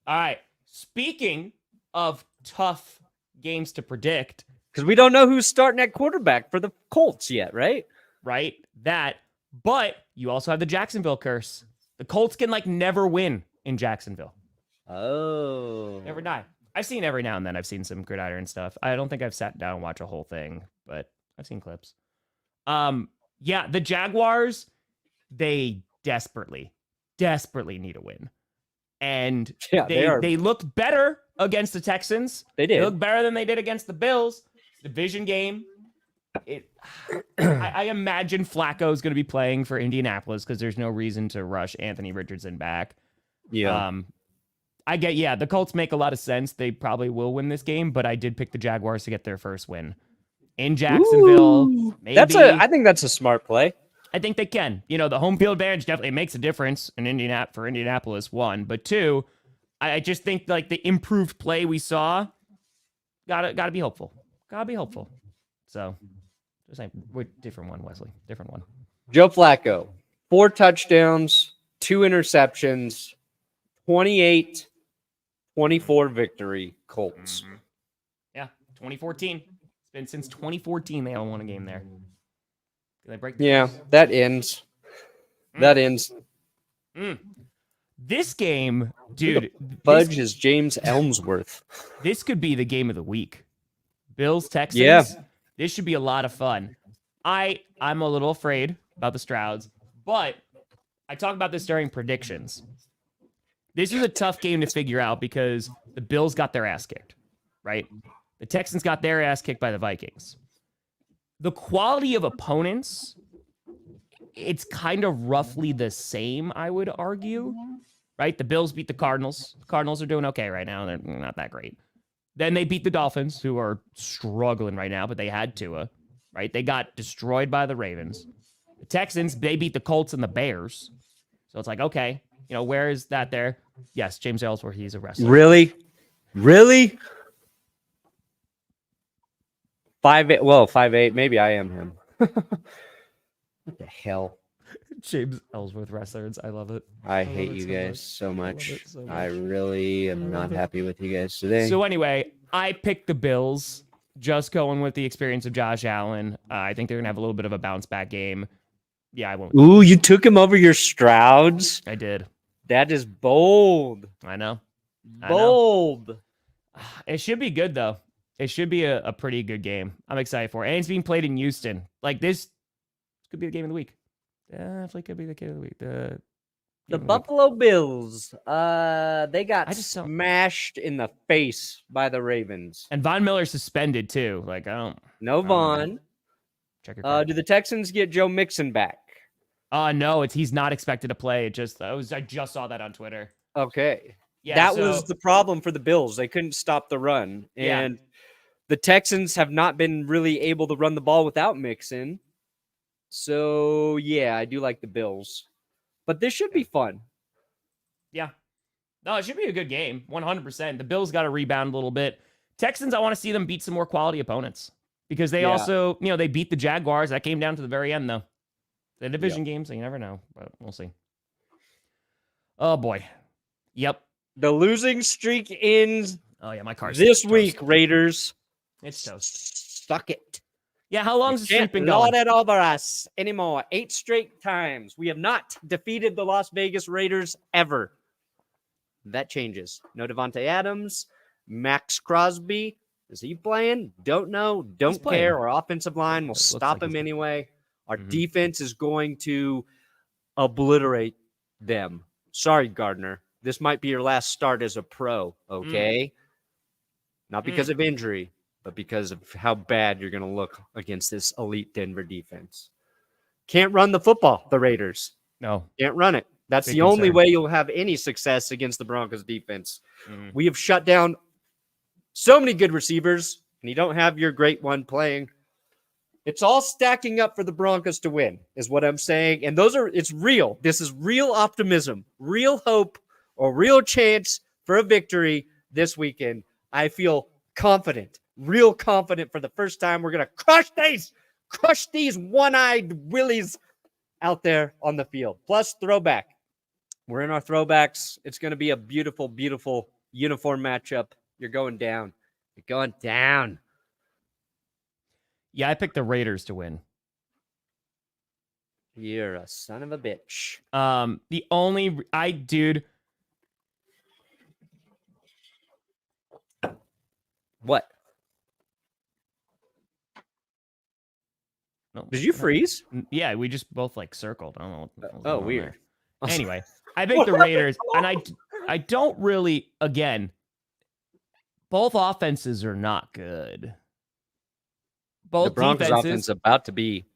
right. Speaking of tough games to predict, because we don't know who's starting at quarterback for the Colts yet, right? Right? But you also have the Jacksonville curse. The Colts can never win in Jacksonville. Oh. Never die. I've seen every now and then. I've seen some gridiron stuff. I don't think I've sat down and watched a whole thing, but I've seen clips. Yeah, the Jaguars, they desperately need a win. And they looked better against the Texans. They did. They looked better than they did against the Bills. Division game. I imagine Flacco's going to be playing for Indianapolis because there's no reason to rush Anthony Richardson back. Yeah. The Colts make a lot of sense. They probably will win this game, but I did pick the Jaguars to get their first win in Jacksonville. Ooh, maybe. I think that's a smart play. I think they can. The home field advantage definitely makes a difference in Indianapolis, one, but two, I just think the improved play we saw gotta be hopeful. Gotta be hopeful. So, just saying, different one, Wesley. Different one. Joe Flacco, 4 touchdowns, 2 interceptions, 28-24 victory, Colts. Mm-hmm. Yeah, 2014. It's been since 2014 they haven't won a game there. Did they break the Yeah, curse? that ends. That ends. This game, dude. Fudge is James Elmsworth. This could be the game of the week. Bills, Texans. Yeah. This should be a lot of fun. I'm a little afraid about the Strouds, but I talked about this during predictions. This is a tough game to figure out because the Bills got their ass kicked, right? The Texans got their ass kicked by the Vikings. The quality of opponents, it's kind of roughly the same, I would argue, right? The Bills beat the Cardinals. The Cardinals are doing okay right now. They're not that great. Then they beat the Dolphins, who are struggling right now, but they had Tua, right? They got destroyed by the Ravens. The Texans, they beat the Colts and the Bears. So it's okay, where is that there? Yes, James Ellsworth, he's a wrestler. Really? 5'8", well, 5'8", maybe I am him. What the hell? James Ellsworth wrestlers. I love it. I hate you guys so much. I really am not happy with you guys today. So anyway, I picked the Bills, just going with the experience of Josh Allen. I think they're going to have a little bit of a bounce back game. Yeah, I won't. Ooh, you took him over your Strouds? I did. That is bold. I know. Bold. It should be good, though. It should be a pretty good game. I'm excited for it. And it's being played in Houston. This could be the game of the week. Definitely could be the game of the week. The Buffalo Bills, they got smashed in the face by the Ravens. And Von Miller suspended, too. No Von. Check your card. Do the Texans get Joe Mixon back? No, he's not expected to play. I just saw that on Twitter. Okay. Yeah, that was the problem for the Bills. They couldn't stop the run. And the Texans have not been really able to run the ball without Mixon. So, yeah, I do like the Bills. But this should be fun. Yeah. No, it should be a good game. 100%. The Bills got to rebound a little bit. Texans, I want to see them beat some more quality opponents. Because they also, they beat the Jaguars. That came down to the very end, though. The division game, so you never know. But we'll see. Oh, boy. Yep. The losing streak ends my card's this week, Raiders. It's toast. Suck it. Yeah, how long has the streak been going? going? Not it over us anymore. 8 straight times. We have not defeated the Las Vegas Raiders ever. That changes. No Davante Adams. Max Crosby. Is he playing? Don't know. Don't care. Our offensive line will stop him anyway. Our defense is going to obliterate them. Sorry, Gardner. This might be your last start as a pro, okay? Not because of injury, but because of how bad you're going to look against this elite Denver defense. Can't run the football, the Raiders. No. Can't run it. That's the only way you'll have any success against the Broncos defense. We have shut down so many good receivers, and you don't have your great one playing. It's all stacking up for the Broncos to win, is what I'm saying. And it's real. This is real optimism, real hope, or real chance for a victory this weekend. I feel confident, real confident for the first time. We're going to crush crush these one-eyed willies out there on the field. Plus, throwback. We're in our throwbacks. It's going to be a beautiful, beautiful uniform matchup. You're going down. You're going down. Yeah, I picked the Raiders to win. You're a son of a bitch. Dude. What? No, Did you freeze? Yeah, we just both like circled. I don't know. What was Oh, going on weird. there. Anyway, I picked the Raiders, and I don't really. Again, both offenses are not good. Both The Broncos defenses, offense about to be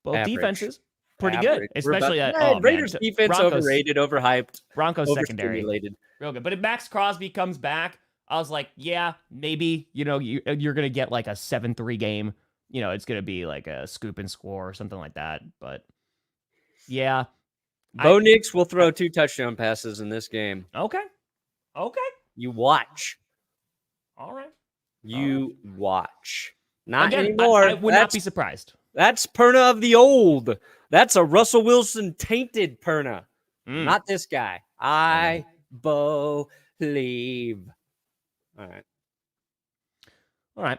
both average. defenses, pretty Average. good, We're especially about- at Raiders defense Broncos, overrated, overhyped, Broncos secondary, overstimulated. real good. But if Max Crosby comes back, I was like, yeah, maybe you're gonna get like a 7-3 game. It's gonna be like a scoop and score or something like that. But yeah, Bo Nix will throw 2 touchdown passes in this game. okay, You watch. all right. You watch. Not Again, anymore. I would not be surprised. That's Perna of the old. That's a Russell Wilson tainted Perna. Not this guy. I believe. All right.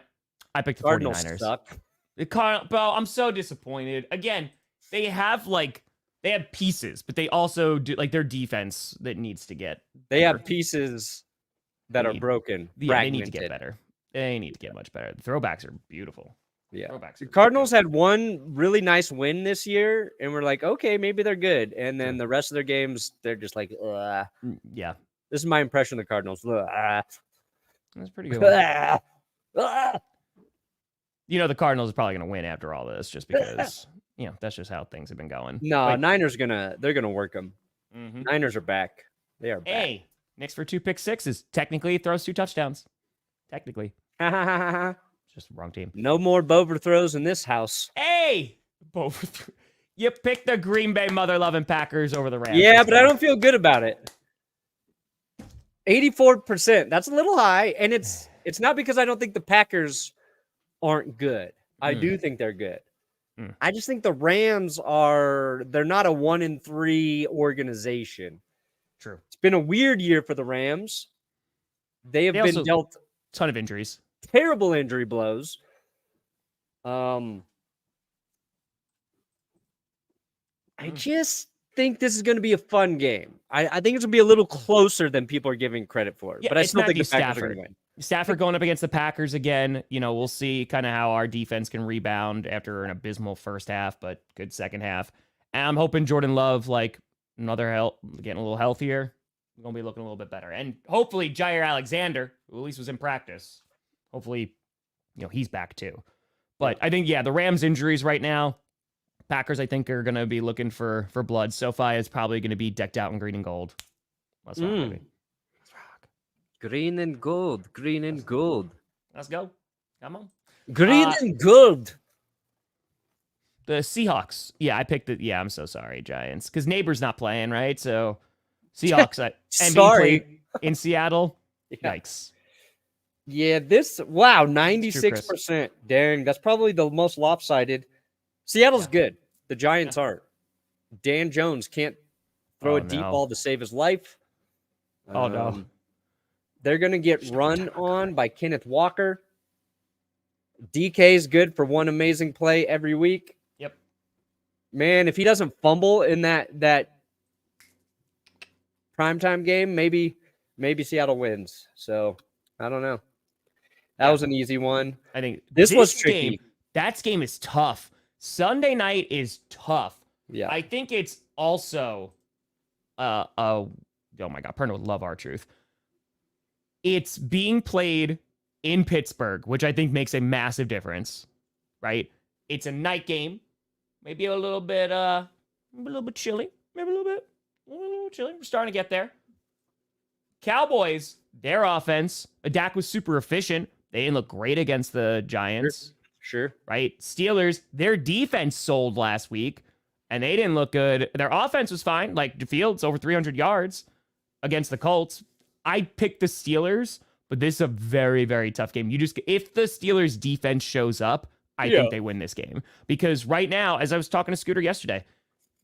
I picked the Cardinals 49ers. suck. Bro, I'm so disappointed. Again, they have pieces, but they also do like their defense that needs to get. They have pieces that They are need- broken. Yeah, they need to get fragmented. better. They need to get much better. The throwbacks are beautiful. Yeah. Throwbacks The are Cardinals had one really nice win this year, and we're like, okay, maybe they're good. And then the rest of their games, they're just like, ugh. Yeah, This is my impression of the Cardinals. Ugh. that's pretty good. Ugh. Ugh. The Cardinals are probably going to win after all this, just because that's just how things have been going. No, But, Niners they're gonna work them. mhm. Niners are back. They are back. Hey, Knicks for 2 pick-sixes. Technically, he throws 2 touchdowns. Technically, just wrong team. No more Bover throws in this house. Hey, you picked the Green Bay mother-loving Packers over the Rams. Yeah, but I don't feel good about it. 84%. That's a little high, and it's not because I don't think the Packers aren't good. I do think they're good. I just think the Rams they're not a 1-3 organization. True. It's been a weird year for the Rams. They have been also- dealt Ton of injuries. terrible injury blows. I just think this is going to be a fun game. I think it's going to be a little closer than people are giving credit for. Yeah, but I it's still think the Matthew Packers are Stafford. going to win. Stafford going up against the Packers again. We'll see kind of how our defense can rebound after an abysmal first half, but good second half. And I'm hoping Jordan Love, like getting a little healthier, going to be looking a little bit better. And hopefully Jair Alexander, who at least was in practice, hopefully, he's back too. But I think, the Rams injuries right now, Packers, I think, are going to be looking for blood. SoFi is probably going to be decked out in green and gold. Let's rock, baby. Let's rock. Green and gold. Green and gold. Let's go. Come on. Green and gold. The Seahawks. Yeah, I picked it. Yeah, I'm so sorry, Giants. Because Neighbor's not playing, right? So Seahawks and being Sorry. played in Seattle. Yeah. Yikes. Yeah, 96%. Dang, that's probably the most lopsided. Seattle's good. The Giants aren't. Dan Jones can't throw a deep ball to save his life. Oh, no. They're going to get run on by Kenneth Walker. DK's good for one amazing play every week. Yep. Man, if he doesn't fumble in that primetime game, maybe Seattle wins. So, I don't know. That was an easy one. I think This was tricky. That game is tough. Sunday night is tough. Yeah. I think it's also oh my God, Perna would love our truth. It's being played in Pittsburgh, which I think makes a massive difference, right? It's a night game, maybe a little bit chilly, maybe a little bit chilly. We're starting to get there. Cowboys, their offense, Dak was super efficient. They didn't look great against the Giants. Sure. Right? Steelers, their defense sold last week, and they didn't look good. Their offense was fine. Like, Fields over 300 yards against the Colts. I picked the Steelers, but this is a very, very tough game. If the Steelers defense shows up, I think they win this game. Because right now, as I was talking to Scooter yesterday,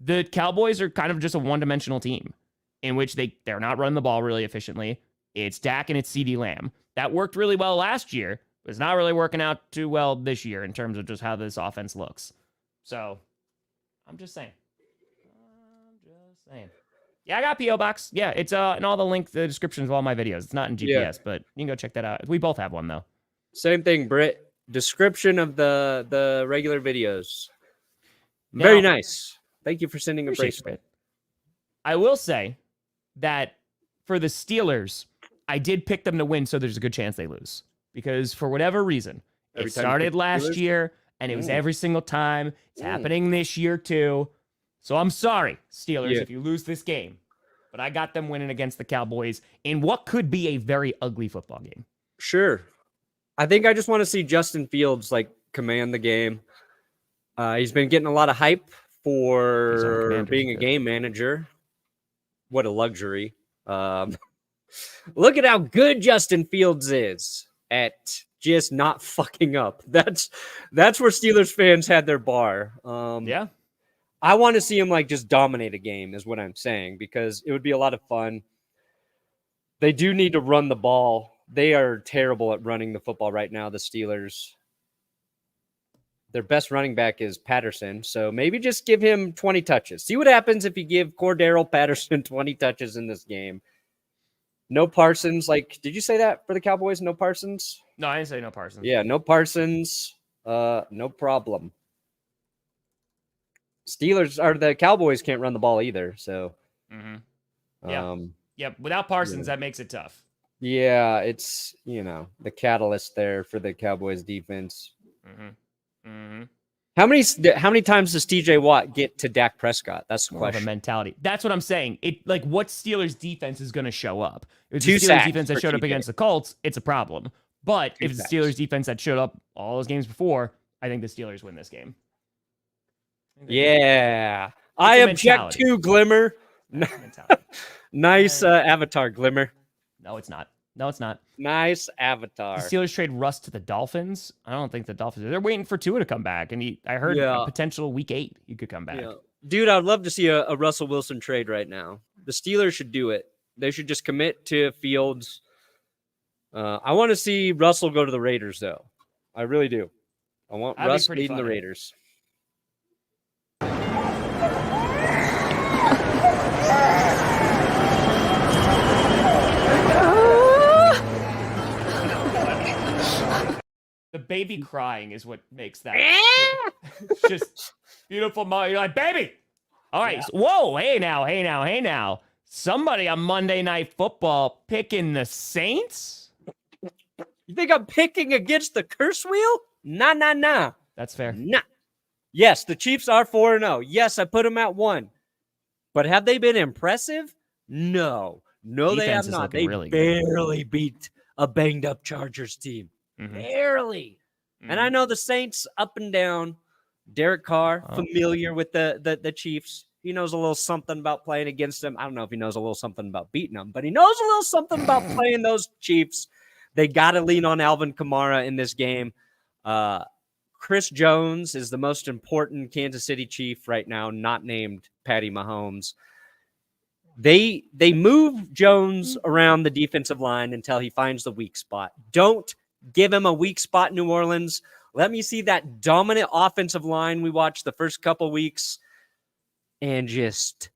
the Cowboys are kind of just a one-dimensional team in which they're not running the ball really efficiently. It's Dak and it's CeeDee Lamb. That worked really well last year. It's not really working out too well this year in terms of just how this offense looks. So, I'm just saying. Yeah, I got P.O. Box. Yeah, it's in all the descriptions of all my videos. It's not in GPS, but you can go check that out. We both have one, though. Same thing, Britt. Description of the regular videos. Very nice. Thank you for sending a bracelet. I will say that for the Steelers, I did pick them to win, so there's a good chance they lose. Because for whatever reason, it started last year, and it was every single time. It's happening this year, too. So I'm sorry, Steelers, if you lose this game. But I got them winning against the Cowboys in what could be a very ugly football game. Sure. I think I just want to see Justin Fields, command the game. He's been getting a lot of hype for being a game manager. What a luxury. Look at how good Justin Fields is at just not fucking up. That's where Steelers fans had their bar. Yeah. I want to see him just dominate a game is what I'm saying, because it would be a lot of fun. They do need to run the ball. They are terrible at running the football right now, the Steelers. Their best running back is Patterson, so maybe just give him 20 touches. See what happens if you give Cordero Patterson 20 touches in this game. No Parsons. Did you say that for the Cowboys? No Parsons? No, I didn't say no Parsons. Yeah, no Parsons. No problem. The Cowboys can't run the ball either, so. Yeah. Without Parsons, that makes it tough. Yeah, it's, the catalyst there for the Cowboys defense. How many times does TJ Watt get to Dak Prescott? That's the question. More of a mentality. That's what I'm saying. What Steelers defense is going to show up? If Two it's the Steelers sacks defense that for showed up TJ. against the Colts, it's a problem. But if it's the sacks. Steelers defense that showed up all those games before, I think the Steelers win this game. Yeah. I object mentality. to Glimmer. Mentality. Nice avatar, Glimmer. No, it's not. No, it's not. Nice avatar. The Steelers trade Russ to the Dolphins. I don't think the Dolphins. They're waiting for Tua to come back, and I heard a potential week 8 he could come back. Yeah. Dude, I'd love to see a Russell Wilson trade right now. The Steelers should do it. They should just commit to Fields. I want to see Russell go to the Raiders, though. I really do. I want That'd be Russ pretty leading the funny. Raiders. The baby crying is what makes that. Just beautiful. You're like, baby. All right. So, whoa. Hey now. Somebody on Monday Night Football picking the Saints? You think I'm picking against the curse wheel? Nah. That's fair. Nah. Yes, the Chiefs are 4-0. Yes, I put them at 1. But have they been impressive? No, Defense they have is not. looking They really good. barely beat a banged-up Chargers team. Barely. And I know the Saints up and down. Derek Carr, familiar with the Chiefs. He knows a little something about playing against them. I don't know if he knows a little something about beating them, but he knows a little something about playing those Chiefs. They got to lean on Alvin Kamara in this game. Chris Jones is the most important Kansas City Chief right now, not named Patty Mahomes. They move Jones around the defensive line until he finds the weak spot. Don't give him a weak spot in New Orleans. Let me see that dominant offensive line we watched the first couple weeks and just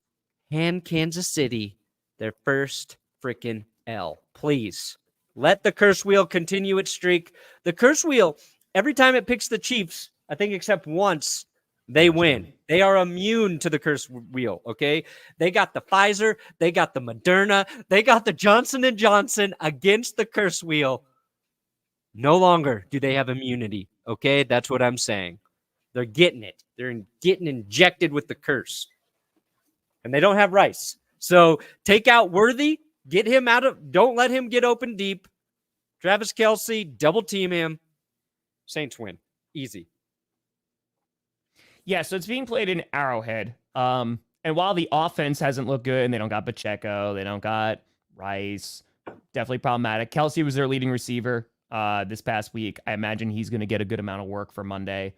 hand Kansas City their first freaking L. Please. Let the curse wheel continue its streak. The curse wheel, every time it picks the Chiefs, I think except once, they win. They are immune to the curse wheel, okay? They got the Pfizer, they got the Moderna, they got the Johnson & Johnson against the curse wheel. No longer do they have immunity, okay? That's what I'm saying. They're getting it. They're getting injected with the curse. And they don't have Rice. So take out Worthy, get him out of, don't let him get open deep. Travis Kelce, double team him. Saints win. Easy. Yeah, so it's being played in Arrowhead. And while the offense hasn't looked good, and they don't got Pacheco, they don't got Rice, definitely problematic. Kelce was their leading receiver. this past week. I imagine he's going to get a good amount of work for Monday.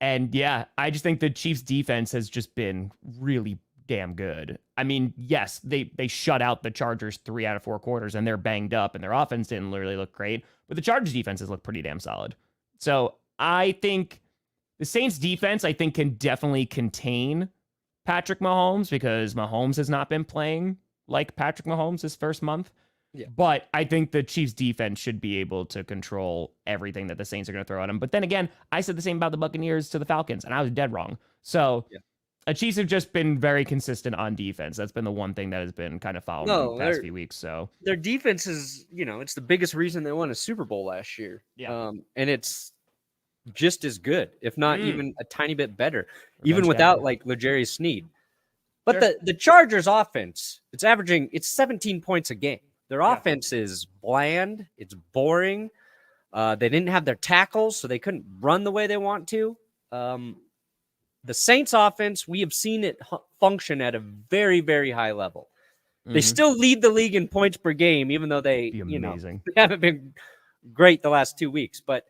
And yeah, I just think the Chiefs defense has just been really damn good. I mean, yes, they shut out the Chargers 3 out of 4 quarters and they're banged up and their offense didn't really look great, but the Chargers defenses look pretty damn solid. So I think the Saints defense, I think, can definitely contain Patrick Mahomes because Mahomes has not been playing like Patrick Mahomes his first month. Yeah. But I think the Chiefs defense should be able to control everything that the Saints are going to throw at them. But then again, I said the same about the Buccaneers to the Falcons, and I was dead wrong. So the Chiefs have just been very consistent on defense. That's been the one thing that has been kind of following the past few weeks. So their defense is, it's the biggest reason they won a Super Bowl last year. Yeah. And it's just as good, if not even a tiny bit better, Revenge even without dagger. like L'Jarius Sneed. But Sure. the Chargers offense, it's 17 points a game. Their offense is bland. It's boring. They didn't have their tackles, so they couldn't run the way they want to. The Saints offense, we have seen it function at a very, very high level. They still lead the league in points per game, even though they haven't been great the last 2 weeks. But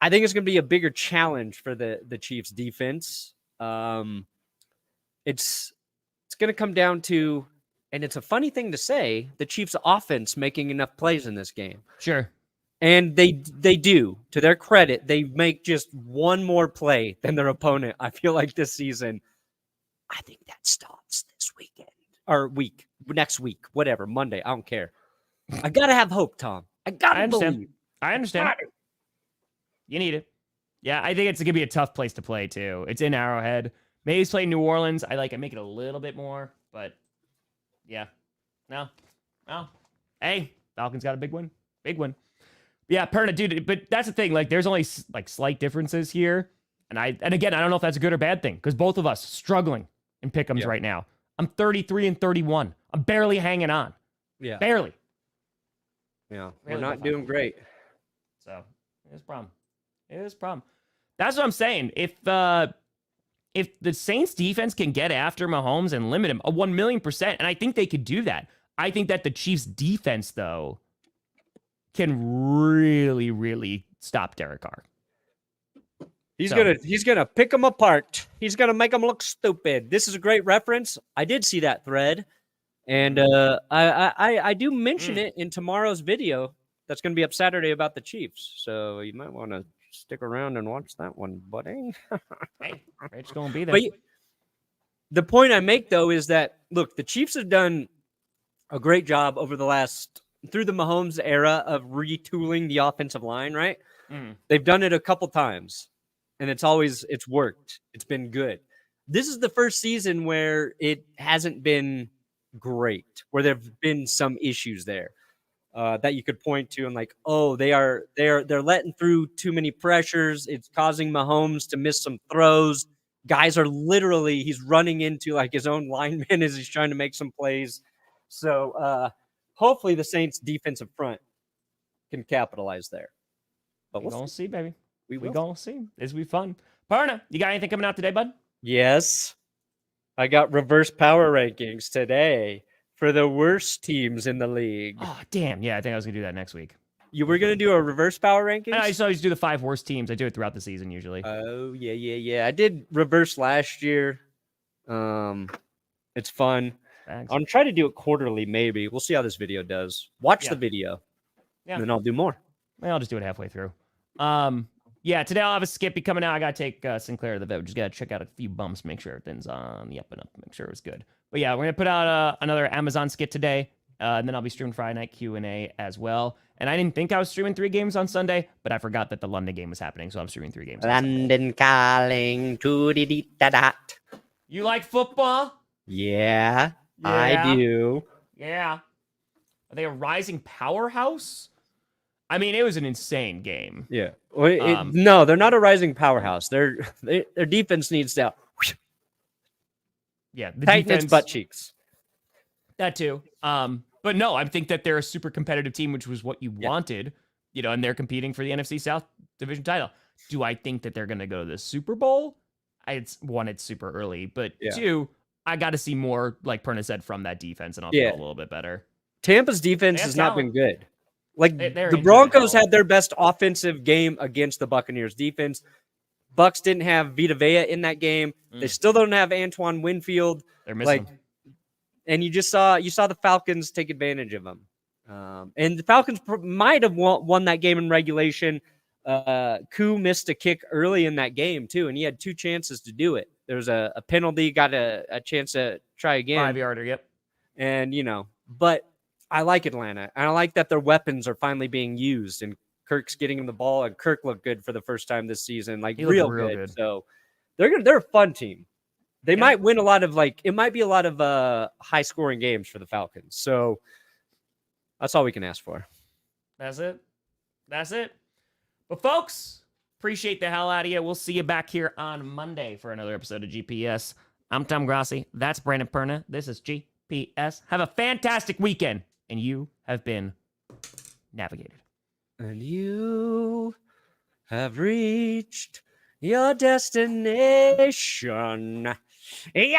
I think it's going to be a bigger challenge for the Chiefs defense. It's going to come down to, and it's a funny thing to say, the Chiefs offense making enough plays in this game. Sure. And they do. To their credit, they make just one more play than their opponent. I feel like this season, I think that stops this weekend or next week, whatever, Monday. I don't care. I gotta have hope, Tom. I gotta believe. I understand. You need it. Yeah, I think it's gonna be a tough place to play too. It's in Arrowhead. Maybe it's playing New Orleans. I make it a little bit more, but yeah, no. Hey, Falcons got a big win. Yeah, Perna, dude, but that's the thing. There's only slight differences here, and again, I don't know if that's a good or bad thing because both of us struggling in pick'ems right now. I'm 33-31. I'm barely hanging on. Yeah, barely. Yeah, we're not doing great. So it's a problem. That's what I'm saying. If the Saints defense can get after Mahomes and limit him 1,000,000%, and I think they could do that. I think that the Chiefs defense though can really, really stop Derek Carr. He's gonna pick them apart. He's gonna make them look stupid. This is a great reference. I did see that thread, and I do mention it in tomorrow's video. That's gonna be up Saturday about the Chiefs. So you might want to stick around and watch that one, buddy. Hey, Rich gonna be there. But the point I make though is that look, the Chiefs have done a great job over through the Mahomes era of retooling the offensive line, right? They've done it a couple times, and it's worked. It's been good. This is the first season where it hasn't been great, where there have been some issues there that you could point to and they're letting through too many pressures. It's causing Mahomes to miss some throws. Guys are he's running into his own lineman as he's trying to make some plays. So, hopefully the Saints defensive front can capitalize there. But we're going to see, baby. We're going to see. This will be fun. Perna, you got anything coming out today, bud? Yes. I got reverse power rankings today for the worst teams in the league. Oh, damn. Yeah, I think I was going to do that next week. You were going to do a reverse power rankings? I just always do the 5 worst teams. I do it throughout the season usually. Oh, yeah. I did reverse last year. It's fun. Thanks. I'm trying to do it quarterly, maybe. We'll see how this video does. Watch the video, and then I'll do more. I'll just do it halfway through. Today I'll have a Skippy coming out. I got to take Sinclair to the vet. Just got to check out a few bumps, make sure everything's on the up and up, make sure it was good. But yeah, we're going to put out another Amazon skit today, and then I'll be streaming Friday night Q&A as well. And I didn't think I was streaming 3 games on Sunday, but I forgot that the London game was happening, so I'm streaming 3 games. London calling to the dot. You like football? Yeah. I do. Yeah. Are they a rising powerhouse? I mean, it was an insane game. Yeah. No, they're not a rising powerhouse. Their defense needs to tighten its butt cheeks. That too. But no, I think that they're a super competitive team, which was what you wanted, and they're competing for the NFC South division title. Do I think that they're going to go to the Super Bowl? It's super early, but 2, I got to see more, like Perna said, from that defense, and I'll feel a little bit better. Tampa's defense has not been good. Like They're the injured Broncos as hell. had their best offensive game against the Buccaneers defense. Bucks didn't have Vita Vea in that game. They still don't have Antoine Winfield. They're missing him. And you saw the Falcons take advantage of them. And the Falcons might have won that game in regulation. Koo missed a kick early in that game too, and he had 2 chances to do it. There was a penalty, got a chance to try again. 5-yarder, yep. And but I like Atlanta, and I like that their weapons are finally being used, and Kirk's getting him the ball, and Kirk looked good for the first time this season, like He looked real real good. good. So they're a fun team. They might win a lot of it might be a lot of high scoring games for the Falcons. So that's all we can ask for. That's it. But folks, appreciate the hell out of you. We'll see you back here on Monday for another episode of GPS. I'm Tom Grossi. That's Brandon Perna. This is GPS. Have a fantastic weekend, and you have been navigated. And you have reached your destination. Yeah.